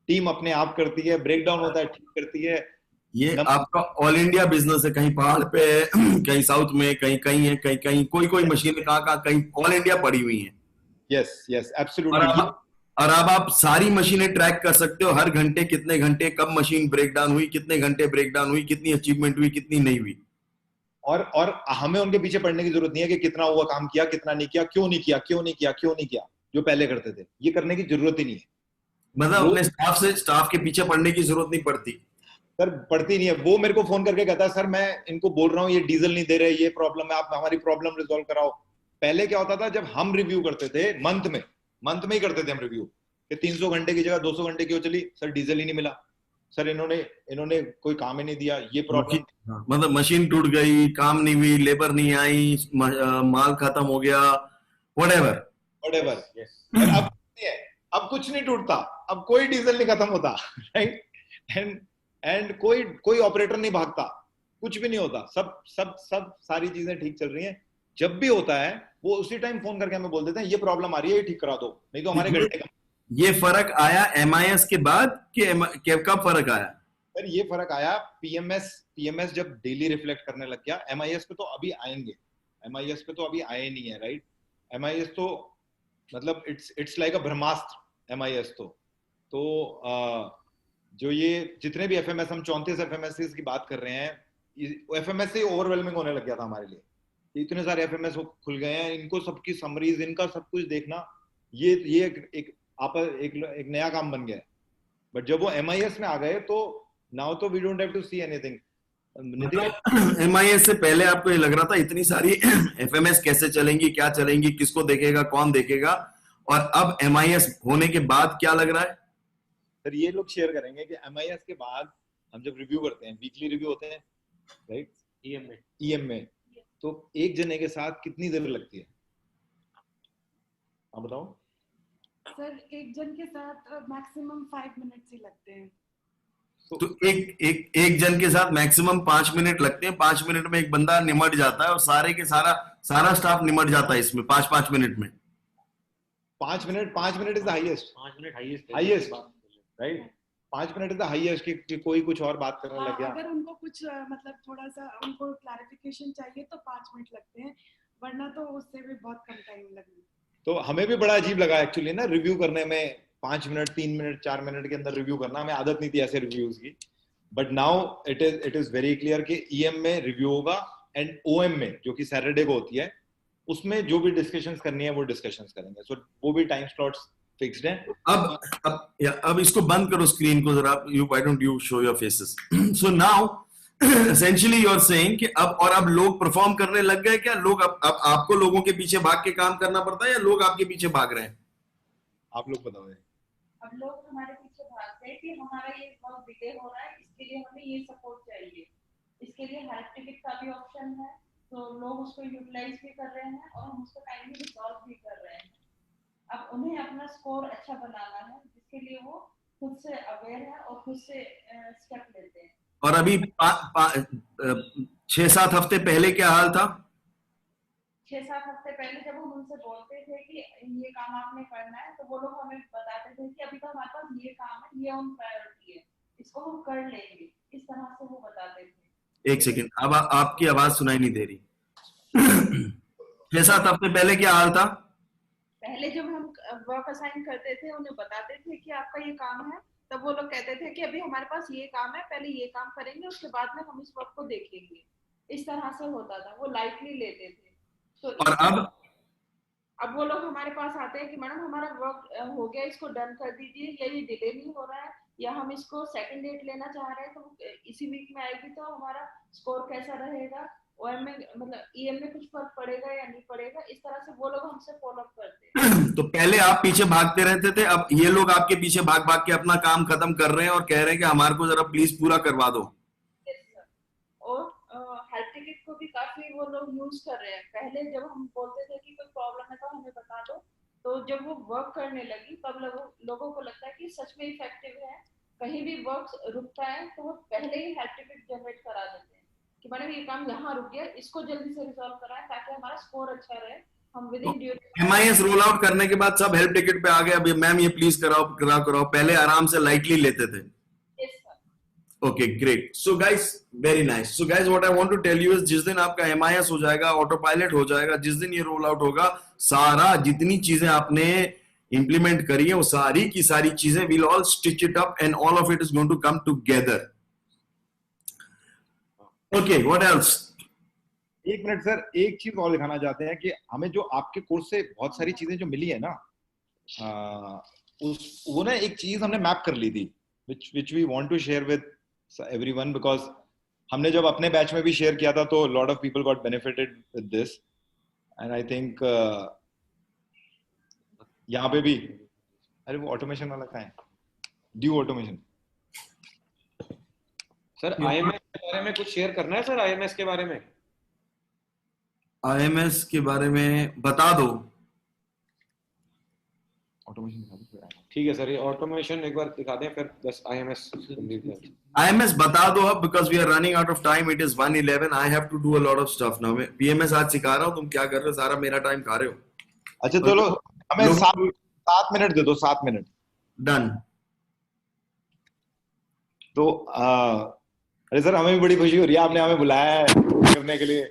टीम अपने आप करती है, ब्रेकडाउन होता है ठीक करती है।
ये आपका ऑल इंडिया बिजनेस है, कहीं पहाड़ पे है, कहीं साउथ में, कहीं कहीं है, कहीं कहीं कोई मशीन कहाँ कहीं ऑल इंडिया पड़ी हुई है।
Yes yes absolutely.
और अब आप सारी मशीनें ट्रैक कर सकते हो, हर घंटे कितने घंटे कब मशीन ब्रेकडाउन हुई, कितने घंटे ब्रेकडाउन हुई, कितनी अचीवमेंट हुई, कितनी नहीं हुई।
और हमें उनके पीछे पड़ने की जरूरत नहीं है कि कितना हुआ काम किया, कितना नहीं किया, क्यों नहीं किया, क्यों नहीं किया, क्यों नहीं किया, जो पहले करते थे। ये करने की जरूरत ही नहीं है।
मतलब अपने स्टाफ के पीछे पड़ने की जरूरत नहीं पड़ती
सर, पड़ती नहीं है। वो मेरे को फोन करके कहता है सर मैं इनको बोल रहा हूँ ये डीजल नहीं दे रहे, ये प्रॉब्लम है, आप हमारी प्रॉब्लम रिजॉल्व कराओ। पहले क्या होता था, जब हम रिव्यू करते थे मंथ में ही करते थे हम रिव्यू कि 300 घंटे की जगह 200 घंटे क्यों चली, सर डीजल ही नहीं मिला, सर इन्होंने कोई काम ही नहीं दिया, ये प्रॉब्लम।
मतलब मशीन टूट गई, काम नहीं हुई, लेबर नहीं आई, माल खत्म हो गया, व्हाटएवर। अब कुछ नहीं टूटता, अब कोई डीजल नहीं खत्म होता, राइट? एंड कोई ऑपरेटर नहीं भागता, कुछ भी नहीं होता, सब सारी चीजें ठीक चल रही हैं। जब भी होता है वो उसी टाइम फोन करके हमें बोल देते हैं ये प्रॉब्लम आ रही है, ये ठीक करा दो, नहीं तो हमारे घंटे का। ये फर्क आया MIS के बाद कि कब फर्क आया?
सर ये फर्क आया PMS जब डेली रिफ्लेक्ट करने लग गया। MIS पे तो अभी आएंगे, MIS पे तो अभी आए नहीं है, राइट? MIS तो मतलब it's like a Brahmastra MIS तो जो ये जितने भी FMS, हम 34 FMS की बात कर रहे हैं, FMS से ओवरवेलमिंग होने लग गया था हमारे लिए। इतने सारे FMS खुल गए हैं, इनको सबकी समरीज, इनका सब कुछ देखना, ये एक नया काम बन गया है। बट जब वो MIS में आ गए तो नाउ तो we don't have to see anything.
MIS से पहले आपको ये लग रहा था इतनी सारी FMS कैसे चलेंगी, क्या चलेंगी, किसको देखेगा, कौन देखेगा, और अब MIS होने के बाद क्या लग रहा है?
सर ये लोग शेयर करेंगे कि MIS के बाद हम जब रिव्यू करते हैं, वीकली रिव्यू होते हैं, राइट? EM में तो एक जने के साथ कितनी देर लगती है, आप बताओ?
सर एक जन के साथ मैक्सिमम 5 मिनट्स ही लगते हैं।
तो एक जन के साथ मैक्सिमम 5 मिनट लगते हैं। 5 मिनट में एक बंदा निमट जाता है और सारे के सारा स्टाफ निमट जाता है इसमें 5 मिनट में।
5 minute is the highest.
5 minute
highest, right? 5 minute is the highest कि कोई कुछ और बात करने लग गया।
अगर उनको कुछ मतलब थोड़ा सा उनको क्लैरिफिकेशन चाहिए तो 5 मिनट लगते हैं, वरना तो उससे भी बहुत कम टाइम लगेगा।
तो हमें भी बड़ा अजीब लगा एक्चुअली ना रिव्यू करने में, 5 मिनट, 3 मिनट, 4 मिनट के अंदर रिव्यू करना। हमें आदत नहीं थी ऐसे रिव्यूज की। But now it is very clear कि EM में रिव्यू होगा एंड OM में, जो कि सैटरडे को होती है, उसमें जो भी डिस्कशंस करनी है वो डिस्कशंस करेंगे। सो वो भी टाइम स्लॉट्स फिक्स्ड है।
अब इसको बंद करो स्क्रीन को जरा, why don't you show your faces? So now essentially you are saying कि अब लोग परफॉर्म करने लग गए क्या? लोग अब आपको लोगों के पीछे भाग के काम करना पड़ता है या लोग आपके पीछे भाग रहे हैं?
आप लोग बताओ।
अब लोग हमारे पीछे भागते हैं कि हमारा ये बहुत डिले हो रहा है, इसके लिए हमें ये सपोर्ट चाहिए, इसके लिए हेल्प टिकट का भी ऑप्शन है, तो लोग उसको यूटिलाइज भी कर रहे हैं और हम उसको टाइमली रिजॉल्व भी कर रहे हैं। अब उन्हें अपना स्कोर अच्छा बनाना है, जिसके लिए वो खुद से अवेयर है और खुद से स्टेप लेते हैं।
और अभी 6-7 हफ्ते पहले क्या हाल था?
6-7 हफ्ते पहले जब हम उनसे बोलते थे कि ये काम आपने करना है, तो वो लोग हमें बताते थे कि अभी तो हमारे पास ये काम है, ये ऑन प्रायोरिटी है, इसको हम कर लेंगे, इस तरह से वो बताते थे।
एक सेकेंड, अब आपकी आवाज सुनाई नहीं दे रही। 6-7 हफ्ते पहले क्या हाल था?
पहले जब हम वर्क असाइन करते थे, उन्हें बताते थे कि आपका ये काम है, तब वो लोग कहते थे कि अभी हमारे पास ये काम है, पहले ये काम करेंगे, उसके बाद में हम इस वर्क को देखेंगे। इस तरह से होता था, वो लाइटली लेते थे। तो
और
अब वो लोग हमारे पास आते हैं कि मैडम हमारा वर्क हो गया, इसको डन कर दीजिए, या ये डिले नहीं हो रहा है, या हम इसको सेकंड डेट लेना चाह रहे हैं, तो इसी वीक में आएगी, तो हमारा स्कोर कैसा रहेगा, OM में मतलब EM में कुछ फर्क पड़ेगा या नहीं पड़ेगा, इस तरह से वो लोग हमसे फॉलो अप करते हैं।
तो पहले आप पीछे भागते रहते थे, अब ये लोग आपके पीछे भाग भाग के अपना काम खत्म कर रहे हैं और कह रहे हैं कि हमारे को जरा प्लीज पूरा करवा दो।
और हेल्प टिकट को भी काफी वो लोग यूज कर रहे हैं। पहले जब हम बोलते थे कि कोई प्रॉब्लम है तो हमें बता दो, तो जब वो वर्क करने लगी तब लोगों को लगता है कि सच में इफेक्टिव है। कहीं भी वर्क रुकता है तो वो पहले ही हेल्प टिकट जनरेट करा देते हैं कि मैडम ये काम यहाँ रुक गया, इसको जल्दी से रिजॉल्व कराएं ताकि हमारा स्कोर अच्छा रहे। हम with in duration
MIS roll out करने के बाद सब हेल्प टिकट पे आ गए, अभी मैम ये प्लीज कराओ। पहले आराम से लाइटली लेते थे। Okay, great. So guys, very nice. So guys, what I want to tell you is जिस दिन आपका MIS हो जाएगा, ऑटो पायलट हो जाएगा, जिस दिन ये रोल आउट होगा, सारा जितनी चीजें आपने इंप्लीमेंट करी है वो सारी की सारी चीजें we'll all stitch it up and all of it is going to come together. Okay, what else?
एक मिनट सर, एक चीज और दिखाना चाहते हैं कि हमें जो आपके कोर्स से बहुत सारी चीजें जो मिली है ना, वो ना एक चीज हमने मैप कर ली थी which we want to share with everyone, because हमने जब अपने बैच में भी शेयर किया था तो lot of people got benefited with this, and I think यहाँ पे भी, अरे वो ऑटोमेशन वाला कहाँ है, ड्यू ऑटोमेशन।
सर IMS के बारे में कुछ शेयर करना है सर? IMS के बारे में,
IMS के बारे में बता दो।
ऑटोमेशन
ठीक है सर, ये ऑटोमेशन एक बार दिखा दें, फिर बस
IMS बता दो अब, because we are running out of time. It is 1:11. I have to do a lot of stuff now. मैं PMS आज सिखा रहा हूँ, तुम क्या कर रहे हो? सारा मेरा टाइम खा रहे हो।
अच्छा चलो, हमें 7 मिनट दे दो, 7 मिनट।
डन।
तो अरे सर, हमें भी बड़ी खुशी हो रही है, आपने हमें बुलाया है करने के लिए।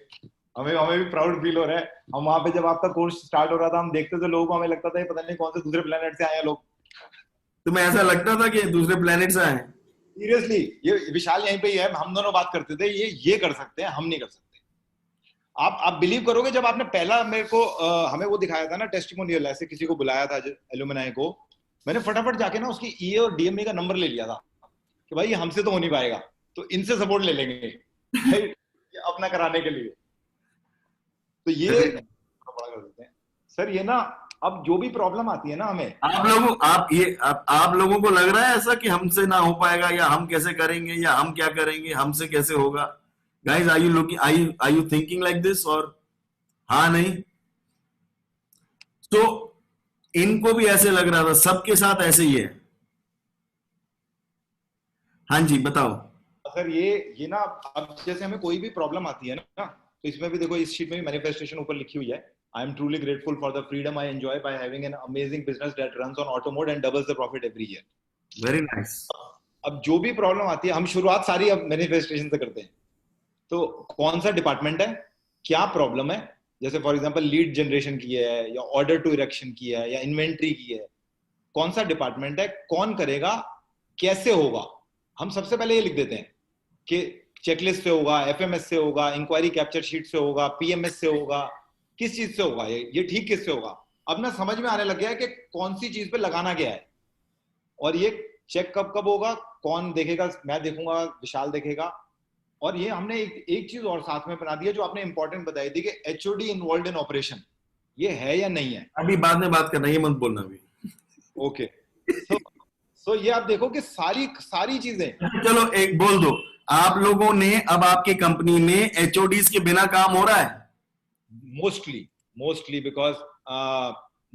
हमें भी प्राउड फील हो रहा है। हम वहां पे जब आपका कोर्स स्टार्ट हो रहा था, हम देखते थे लोगों को, हमें लगता था ये पता नहीं कौन से दूसरे प्लेनेट से आए हैं लोग।
तुम्हें ऐसा लगता था कि दूसरे प्लेनेट से आए?
सीरियसली, ये विशाल यहीं पे ही है, हम दोनों बात करते थे, ये कर सकते हैं, हम नहीं कर सकते। आप बिलीव करोगे, जब आपने पहला मेरे को हमें वो दिखाया था ना टेस्टिमोनियल, ऐसे किसी को बुलाया था एलुमनाई को, मैंने फटाफट जाके ना उसकी EA और DME का नंबर ले लिया था कि भाई हमसे तो हो नहीं पाएगा, तो इनसे सपोर्ट ले लेंगे अपना कराने के लिए। तो ये बड़ा कर देते हैं सर। ये ना अब जो भी प्रॉब्लम आती है ना हमें,
आप लोगों को लग रहा है ऐसा कि हमसे ना हो पाएगा, या हम कैसे करेंगे, या हम क्या करेंगे, हमसे कैसे होगा? Guys, are you thinking like this? और हाँ नहीं? तो इनको भी ऐसे लग रहा था, सबके साथ ऐसे ही है। हाँ जी, बताओ
सर। ये ना अब जैसे हमें कोई भी प्रॉब्लम आती है ना, तो इसमें भी देखो, इस शीट में भी मैनिफेस्टेशन ऊपर लिखी हुई है। I am truly grateful for the freedom I enjoy by having an amazing business that runs on auto mode and doubles the profit every year.
Very nice.
अब जो भी प्रॉब्लम आती है, हम शुरुआत सारी अब मैनिफेस्टेशन से करते हैं। तो कौन सा डिपार्टमेंट है, क्या प्रॉब्लम है, जैसे फॉर एग्जांपल लीड जनरेशन की है, या ऑर्डर टू इरेक्शन की है, या इन्वेंट्री की है, कौन सा डिपार्टमेंट है, कौन करेगा, कैसे होगा, हम सबसे पहले ये लिख देते हैं कि चेकलिस्ट से होगा, FMS से होगा, इंक्वायरी कैप्चर शीट से होगा, PMS से होगा, किस चीज से होगा, ये ठीक किससे होगा। अब ना समझ में आने लग गया है कि कौन सी चीज पे लगाना क्या है, और ये चेक कब होगा, कौन देखेगा, मैं देखूंगा, विशाल देखेगा। और ये हमने एक चीज और साथ में बना दी है, जो आपने इंपॉर्टेंट बताई थी कि HOD इन्वॉल्व इन ऑपरेशन, ये है या नहीं है?
अभी बाद में बात करना, ये मत बोलना अभी।
ओके, तो ये आप देखो कि सारी चीजें।
चलो एक बोल दो, आप लोगों ने अब आपके कंपनी में HODs के बिना काम हो रहा है?
Mostly because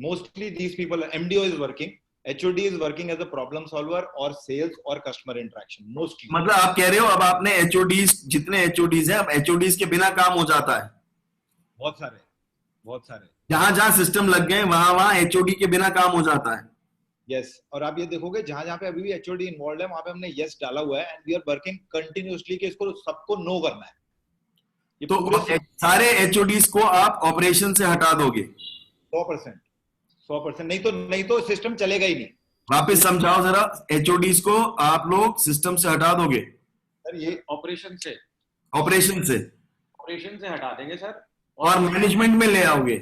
mostly these people, MDO is working, HOD is working as a problem solver or sales or customer interaction mostly.
मतलब आप कह रहे हो अब आपने HODs, जितने HODs हैं, अब HODs के बिना काम हो जाता है?
बहुत सारे
जहां सिस्टम लग गए वहां HOD के बिना काम हो जाता है।
Yes, और आप ये देखोगे जहां पे अभी भी HOD इन्वॉल्व है, वहां पे हमने yes डाला हुआ है, and we are working continuously कि इसको सबको no करना है।
तो सारे HODs को आप ऑपरेशन से हटा दोगे?
100%, नहीं तो सिस्टम चलेगा ही नहीं।
वापस समझाओ जरा, HODs को आप लोग सिस्टम से हटा दोगे?
सर ये
ऑपरेशन से हटा देंगे सर।
और मैनेजमेंट में ले आओगे?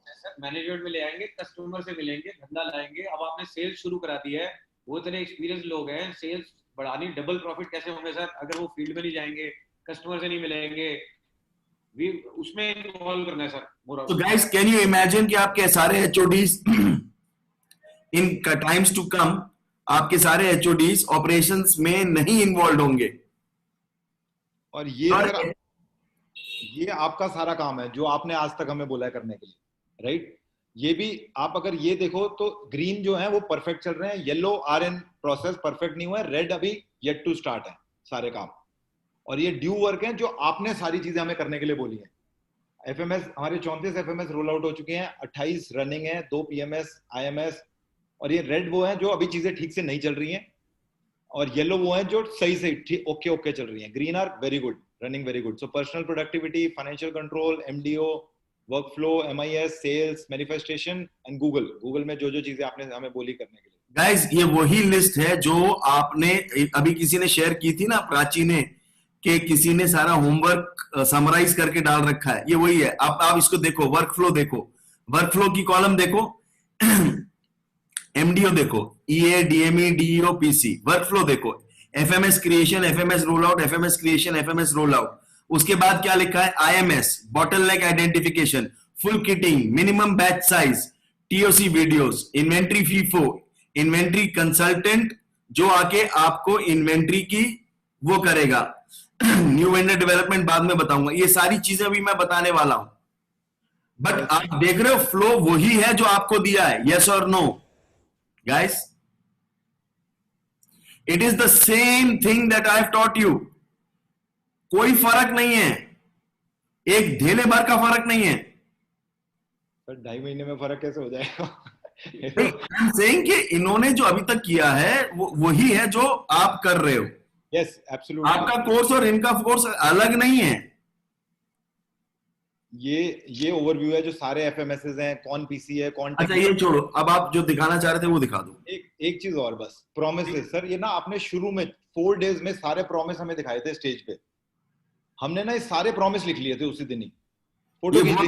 सर मैनेजमेंट में ले आएंगे, कस्टमर से मिलेंगे, धंधा लाएंगे। अब आपने सेल्स शुरू करा दी है, वो इतने एक्सपीरियंस लोग हैं, सेल्स बढ़ानी, डबल प्रॉफिट कैसे होंगे सर अगर वो फील्ड में नहीं जाएंगे, कस्टमर से नहीं मिलेंगे? उसमें इन्वॉल्व करना है सर।
तो गाइस, कैन यू इमेजिन कि आपके सारे HODs in times to come, आपके सारे HODs ऑपरेशंस में नहीं इन्वॉल्व होंगे?
और ये ये आपका सारा काम है जो आपने आज तक हमें बोला है करने के लिए, राइट? ये भी आप अगर ये देखो तो ग्रीन जो है वो परफेक्ट चल रहे हैं, yellow are in process, perfect नहीं हुआ है, रेड अभी येट टू स्टार्ट है सारे काम, और ये ड्यू वर्क है जो आपने सारी चीजें हमें करने के लिए बोली है। एफएमएस हमारे 34 एफएमएस रोल आउट हो चुके हैं, 28 रनिंग है, 2 पीएमएस आईएमएस, और ये रेड वो है जो अभी चीजें ठीक से नहीं चल रही हैं, और येलो वो है जो सही से ठीक ओके ओके चल रही हैं। Green are very good, running very good. So personal productivity, financial control, MDO, workflow, MIS, sales, manifestation and Google में जो जो चीजें आपने हमें बोली करने के लिए।
गाइस ये वही लिस्ट है जो आपने अभी किसी ने शेयर की थी ना, प्राची ने, कि किसी ने सारा होमवर्क समराइज करके डाल रखा है, ये वही है। आप इसको देखो, वर्कफ्लो देखो, वर्कफ्लो की कॉलम देखो, एमडीओ देखो, ईए, डीएमई, डीईओ, पीसी, वर्कफ्लो देखो, FMS creation, FMS roll out, FMS creation, FMS roll out. उसके बाद क्या लिखा है? IMS, bottleneck identification, full kiting, minimum batch size, TOC videos, inventory FIFO, inventory consultant जो आके आपको इन्वेंट्री की वो करेगा, न्यू वेंडर डेवलपमेंट बाद में बताऊंगा, ये सारी चीजें भी मैं बताने वाला हूं। बट आप देख रहे हो फ्लो वही है जो आपको दिया है, यस और no guys? It is the same thing that I have taught you. कोई फर्क नहीं है, एक धेले भर का फर्क नहीं है।
सर 2.5 महीने में फर्क कैसे हो जाएगा?
सेइंग कि इन्होंने जो अभी तक किया है वो वही है जो आप कर रहे हो।
Yes absolutely.
आपका कोर्स और इनका कोर्स अलग नहीं है।
ये ओवरव्यू है जो सारे एफएमएसएस हैं, कौन पीसी है, कौन।
अच्छा ये छोड़ो, अब आप जो दिखाना चाह रहे थे वो दिखा दो।
एक चीज और बस, प्रॉमिसेस। सर ये ना आपने शुरू में 4 डेज में सारे प्रॉमिस हमें दिखाए थे स्टेज पे, हमने ना ये सारे प्रॉमिस लिख लिए थे उसी दिन ही, फोटो खींच ली।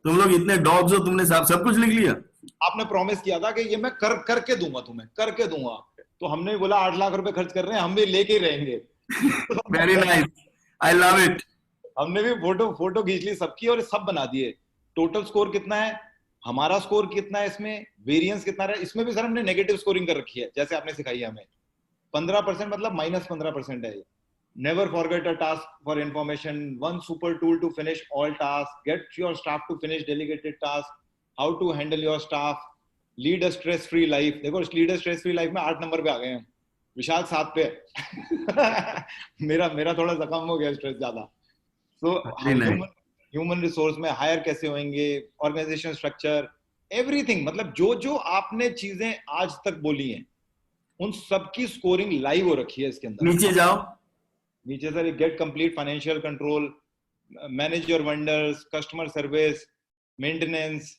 तुम लोग इतने डॉग्स हो, तुमने सब कुछ लिख लिया।
आपने प्रॉमिस किया था कि ये मैं करके दूंगा, तुम्हें करके दूंगा, तो हमने बोला 8 लाख रुपए खर्च कर रहे हैं, हम भी लेके ही रहेंगे।
Very nice, I love it.
हमने भी फोटो खींच ली सबकी और सब बना दिए। टोटल स्कोर कितना है, हमारा स्कोर कितना है, इसमें वेरिएंस कितना है, इसमें भी सर हमने नेगेटिव स्कोरिंग कर रखी है जैसे आपने सिखाई है हमें। 15% मतलब -15% है ये। Never forget a task for information, one super tool to finish all task, get your staff to finish delegated task, how to handle your staff, lead a stress free life. देखो lead a stress free life में 8 नंबर पे आ गए हैं, विशाल 7 पे मेरा थोड़ा सा कम हो गया स्ट्रेस ज्यादा। सो ह्यूमन रिसोर्स में हायर कैसे होंगे, ऑर्गेनाइजेशन स्ट्रक्चर, एवरीथिंग, मतलब जो जो आपने चीजें आज तक बोली हैं उन सबकी स्कोरिंग लाइव हो रखी है इसके अंदर।
नीचे जाओ,
नीचे sir get complete financial control, manage your vendors, customer service, maintenance,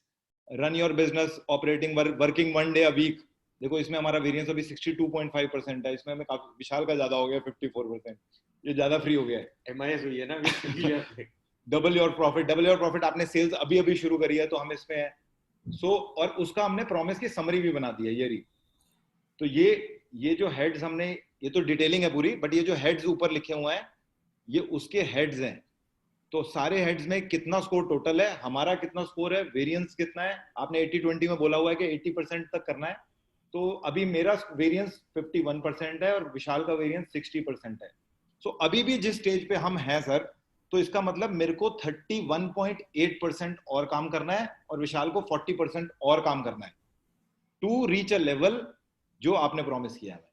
run your business operating working 1 day a week. देखो इसमें हमारा वेरिएंस अभी 62.5% है, इसमें हमें काफी विशाल का ज्यादा हो गया 54%, ये ज्यादा फ्री हो गया है।
एमआईएस हुई है ना।
डबल योर प्रॉफिट आपने सेल्स अभी शुरू करी है तो हम इसमें है। सो और उसका हमने प्रॉमिस की समरी भी बना दी है ये रही। तो ये जो हेड्स हमने, ये तो डिटेलिंग है पूरी, बट ये जो हेड्स ऊपर लिखे हुए हैं ये उसके हेड्स हैं। तो सारे हेड्स में कितना स्कोर टोटल है, हमारा कितना स्कोर है, वेरिएंस कितना है। आपने 80-20 में बोला हुआ है कि 80% तक करना है, तो अभी मेरा वेरिएंस 51% है और विशाल का वेरिएंस 60% है। सो अभी भी जिस स्टेज पे हम हैं सर, तो इसका मतलब मेरे को 31.8% और काम करना है और विशाल को 40% और काम करना है टू रीच अ लेवल जो आपने प्रॉमिस किया है।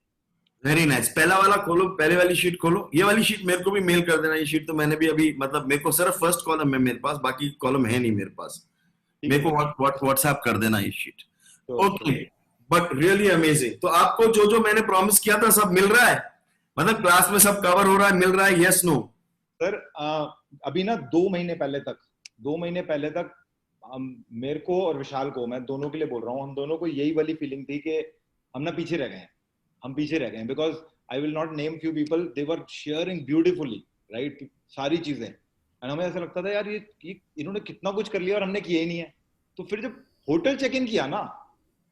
Very nice. पहला वाला खोलो, पहले वाली शीट खोलो। ये वाली शीट मेरे को भी मेल कर देना। ये शीट तो मैंने भी अभी, मतलब मेरे को सिर्फ फर्स्ट कॉलम है मेरे पास, बाकी कॉलम है नहीं मेरे पास। मेरे को व्हाट्सएप कर देना ये sheet. Okay, but really amazing. तो आपको जो जो मैंने प्रॉमिस किया था सब मिल रहा है, मतलब क्लास में सब कवर हो रहा है, मिल रहा है, यस नो?
सर अभी ना 2 महीने पहले तक मेरे को और विशाल को, मैं दोनों के लिए बोल रहा हूँ, हम दोनों को यही वाली फीलिंग थी कि हम ना पीछे रह गए हैं, because I will not name few people, they were sharing beautifully, right, सारी चीजें। एंड हमें ऐसा लगता था यार ये इन्होंने कितना कुछ कर लिया और हमने किया ही नहीं है। तो फिर जब होटल चेक इन किया ना,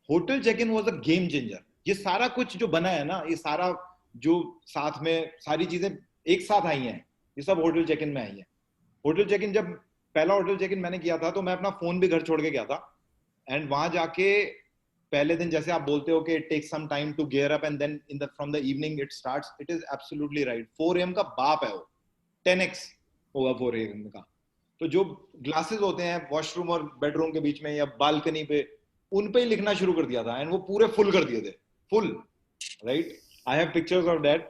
hotel check in was a game changer. ये सारा कुछ जो बना है ना, ये सारा जो साथ में सारी चीजें एक साथ आई हैं, ये सब होटल चेक इन में आई है। होटल चेक इन, जब पहला होटल चेक इन मैंने किया था तो मैं अपना फोन भी घर छोड़ के गया था। एंड वहां जाके पहले दिन, जैसे आप बोलते हो कि it takes some time to gear up and then from the evening it starts, it is absolutely right. 4 AM का बाप है वो, 10x होगा 4 AM का। तो जो ग्लासेस होते हैं वॉशरूम और बेडरूम के बीच में या बालकनी पे, उन पे ही लिखना शुरू कर दिया था एंड वो पूरे फुल कर दिए थे, full, right. I have pictures of that.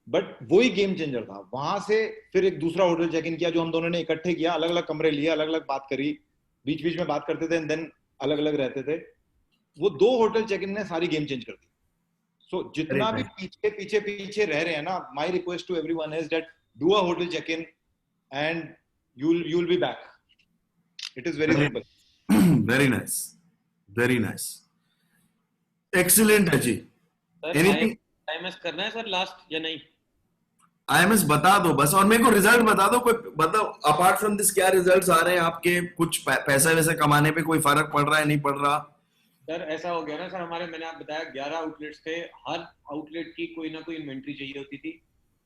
But वही गेम चेंजर था। वहां से फिर एक दूसरा होटल चेक इन किया जो हम दोनों ने इकट्ठे किया, अलग अलग कमरे लिए, अलग अलग बात करी, बीच बीच में बात करते थे एंड देन अलग अलग रहते थे। वो 2 होटल चेक इन ने सारी गेम चेंज कर दी। सो जितना भी पीछे पीछे पीछे रह रहे हैं ना, my request to everyone is that do a hotel check in and you'll be back. It is very simple.
Very nice, very nice, excellent है जी।
Anything IMS करना है सर लास्ट या नहीं?
IMS बता दो बस, और मेरे को रिजल्ट बता दो। कोई मतलब अपार्ट फ्रॉम दिस क्या रिजल्ट्स आ रहे हैं आपके? कुछ पैसा वैसे कमाने पे कोई फर्क पड़ रहा है, नहीं पड़ रहा?
सर ऐसा हो गया ना सर, हमारे, मैंने आप बताया 11 आउटलेट्स थे, हर आउटलेट की कोई ना कोई इन्वेंट्री चाहिए होती थी।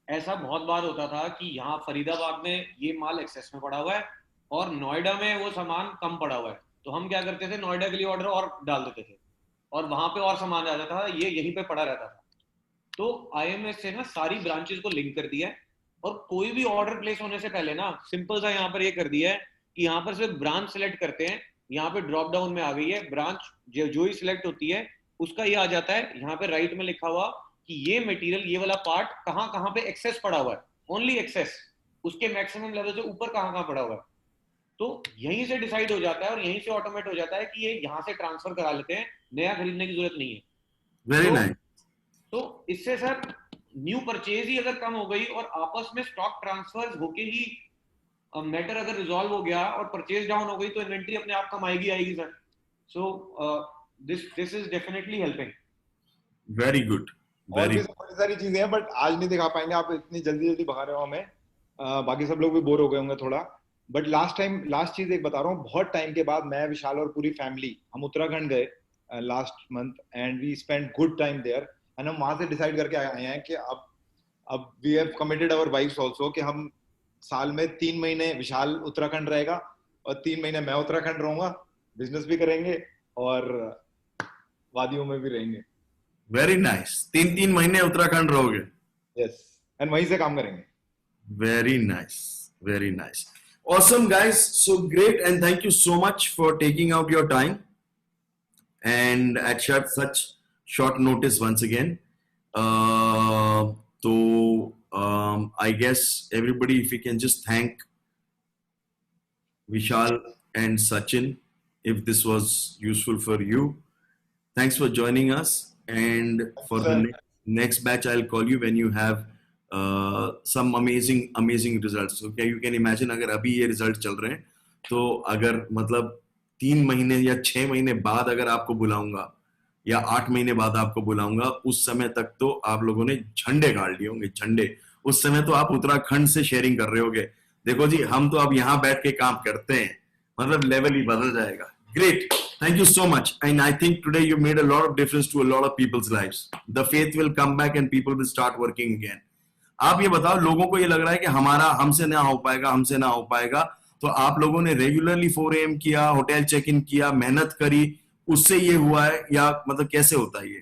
ऐसा बहुत बार होता था कि यहाँ फरीदाबाद में ये माल एक्सेस में पड़ा हुआ है और नोएडा में वो सामान कम पड़ा हुआ है, तो हम क्या करते थे, नोएडा के लिए ऑर्डर और डाल देते थे और वहां पे और सामान आ जाता था, ये यहीं पे पड़ा रहता था। तो IMS से ना सारी ब्रांचेस को लिंक कर दिया है और कोई भी ऑर्डर प्लेस होने से पहले ना सिंपल सा यहाँ पर ये कर दिया है कि यहाँ पर सिर्फ ब्रांच सिलेक्ट करते हैं, यहाँ पे ड्रॉप डाउन में आ गई है ब्रांच, जो ही सिलेक्ट होती है उसका ये आ जाता है, यहाँ पे राइट में लिखा हुआ कि ये मटेरियल, ये वाला पार्ट कहाँ पे एक्सेस पड़ा हुआ है, ओनली एक्सेस, उसके मैक्सिमम लेवल से ऊपर कहाँ पड़ा हुआ है। तो यहीं से डिसाइड हो जाता है और यहीं से ऑटोमेट हो जाता है कि ये यहाँ से ट्रांसफर करा लेते हैं, नया खरीदने की जरूरत नहीं है।
Very nice.
तो इससे सर न्यू परचेज ही अगर कम हो गई और आपस में स्टॉक ट्रांसफर होके ही मैटर अगर रिजॉल्व हो गया और परचेज डाउन हो गई तो इन्वेंट्री अपने आप कम आएगी sir. So this is definitely helping.
Very good.
और भी बहुत सारी चीजें हैं बट आज नहीं दिखा पाएंगे, आप इतनी जल्दी जल्दी भगा रहे हो हमें, बाकी सब लोग भी बोर हो गए होंगे थोड़ा। बट लास्ट चीज एक बता रहा हूँ, बहुत टाइम के बाद मैं, विशाल और पूरी फैमिली हम उत्तराखंड गए last month and we spend good time there and हम वहां से डिसाइड करके आए हैं कि अब we have committed our wifes also कि हम साल में 3 महीने विशाल उत्तराखंड रहेगा और 3 महीने मैं उत्तराखंड रहूंगा, बिजनेस भी करेंगे और वादियों में भी रहेंगे।
Very nice. 3 महीने उत्तराखंड रहोगे?
यस, एंड वहीं से काम करेंगे।
Very nice, very nice, awesome guys, so great and thank you so much for taking out your time and at such short notice once again. So I guess everybody, if we can just thank Vishal and Sachin, if this was useful for you. Thanks for joining us, and for the next batch I'll call you when you have some amazing results. Okay, you can imagine अगर अभी ये रिजल्ट चल रहे हैं तो अगर मतलब 3 महीने या 6 महीने बाद अगर आपको बुलाऊंगा या 8 महीने बाद आपको बुलाऊंगा, उस समय तक तो आप लोगों ने झंडे गाड़ लिए होंगे, झंडे। उस समय तो आप उत्तराखंड से शेयरिंग कर रहे होगे, देखो जी हम तो अब यहाँ बैठ के काम करते हैं, मतलब लेवल ही बदल जाएगा। Great, thank you so much, and I think today you made a lot of difference to a lot of people's lives. The faith will come back and people will start working again. आप ये बताओ, लोगों को ये लग रहा है कि हमसे ना हो पाएगा, तो आप लोगों ने रेगुलरली 4 AM किया, होटल चेक इन किया, मेहनत करी, उससे ये हुआ है या मतलब कैसे होता है ये?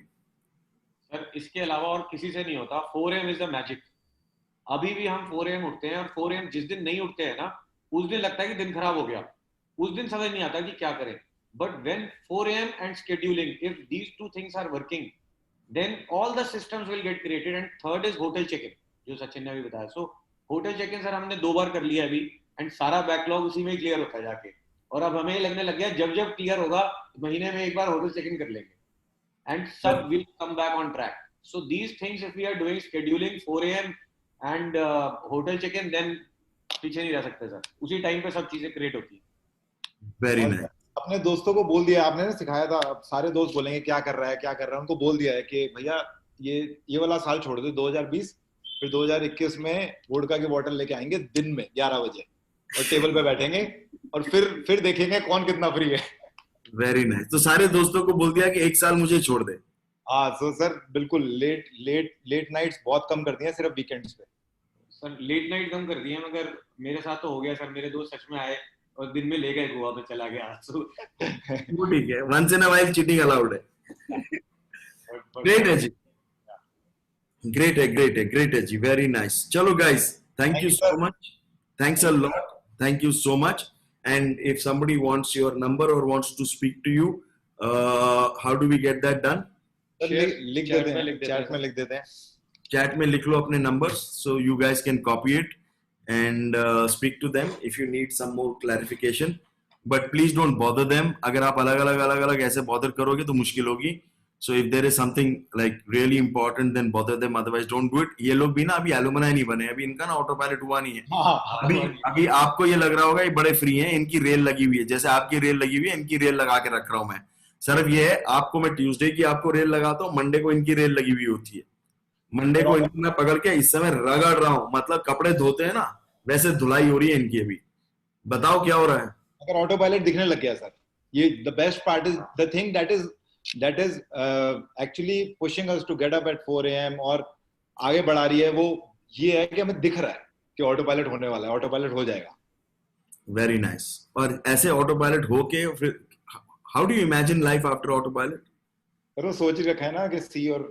सर इसके अलावा और किसी से नहीं होता। 4 AM इज द मैजिक। अभी भी हम 4 AM उठते हैं और 4 AM जिस दिन नहीं उठते हैं ना, उस दिन लगता है कि दिन खराब हो गया, उस दिन समझ नहीं आता कि क्या करें। But when 4 AM and scheduling, if these two things are working, then all the systems will get created. And third is hotel check-in, जो सचिन ने भी बताया। So hotel check in sir हमने 2 बार कर लिया अभी, एंड सारा बैकलॉग उसी में क्लियर होता है जाके, और अब हमें लगने लग गया जब क्लियर होगा महीने में एक बार होटल चेक इन कर लेंगे, एंड सब will come back on track. So these things if we are doing scheduling 4 AM and hotel check in, then पीछे नहीं रह सकते सर, उसी टाइम पे सब चीजें क्रिएट होती है।
Very nice.
अपने दोस्तों को बोल दिया आपने ना, सिखाया था, अब सारे दोस्त बोलेंगे क्या कर रहा है, उनको बोल दिया है कि भैया ये वाला साल छोड़ दो 2020, फिर 2021 में वोडका की बोतल लेके आएंगे दिन में 11 बजे और टेबल पे बैठेंगे और फिर देखेंगे कौन कितना फ्री है।
Very nice. तो सारे दोस्तों को बोल दिया कि 1 साल मुझे छोड़ दे।
हाँ, सो सर बिल्कुल लेट नाइट्स बहुत कम कर दिए, सिर्फ वीकेंड्स पे।
सर लेट नाइट कम कर दिए, मगर मेरे साथ तो हो गया सर, मेरे दोस्त सच में आए और दिन में ले गए, गोवा पे चला गया।
वो ठीक है, once in a while cheating allowed है। ग्रेट है जी, ग्रेट है जी, वेरी नाइस। चलो guys, thank you so much, Thanks a lot. Thank you so much. And if somebody wants your number or wants to speak to you, how do we get that done?
लिख देते हैं, चैट में लिख देते हैं.
Chat में लिख लो अपने numbers so you guys can copy it and speak to them if you need some more clarification. But please don't bother them. अगर आप अलग-अलग ऐसे bother करोगे तो मुश्किल होगी. So if there is something like really important, then bother them. Otherwise, don't do it. ये लोग भी ना अभी alumni नहीं बने, अभी इनका ना ऑटो पायलट हुआ नहीं है. अभी आपको ये लग रहा होगा ये बड़े फ्री हैं, इनकी रेल लगी हुई है. जैसे आपकी रेल लगी हुई है, इनकी रेल लगा के रख रहा हूं मैं. सिर्फ ये है, आपको मैं ट्यूसडे की आपको रेल लगाता हूँ, मंडे को इनकी रेल लगी हुई होती है. मंडे को इनको मैं पकड़ के इस समय रगड़ रहा हूँ. मतलब कपड़े धोते हैं ना, वैसे धुलाई हो रही है इनकी. अभी बताओ क्या हो रहा है.
अगर ऑटो पायलट दिखने लग गया सर, ये the best part is the thing that is actually pushing us to get up at 4 AM और आगे बढ़ा रही है. वो ये है कि हमें दिख रहा है कि ऑटो पायलट होने वाला है, ऑटो पायलट हो जाएगा.
Very nice. और ऐसे ऑटो पायलट होके फिर how do you imagine life after auto pilot?
तो सोच ही रखा है ना कि सी और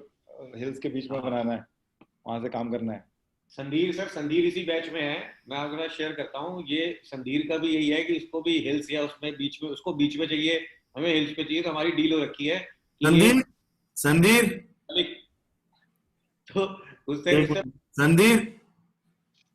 हिल्स के बीच में बनाना है, वहां से काम करना है.
संधीर सर, संधीर इसी बैच में है. मैं आपके साथ शेयर करता हूँ. ये संधीर का भी यही है कि इसको भी हिल्स या उसमें बीच में, उसको बीच में चाहिए, हमें हिल्स पे चाहिए. तो हमारी डील हो रखी है.
संधीर
तो उससे
संधीर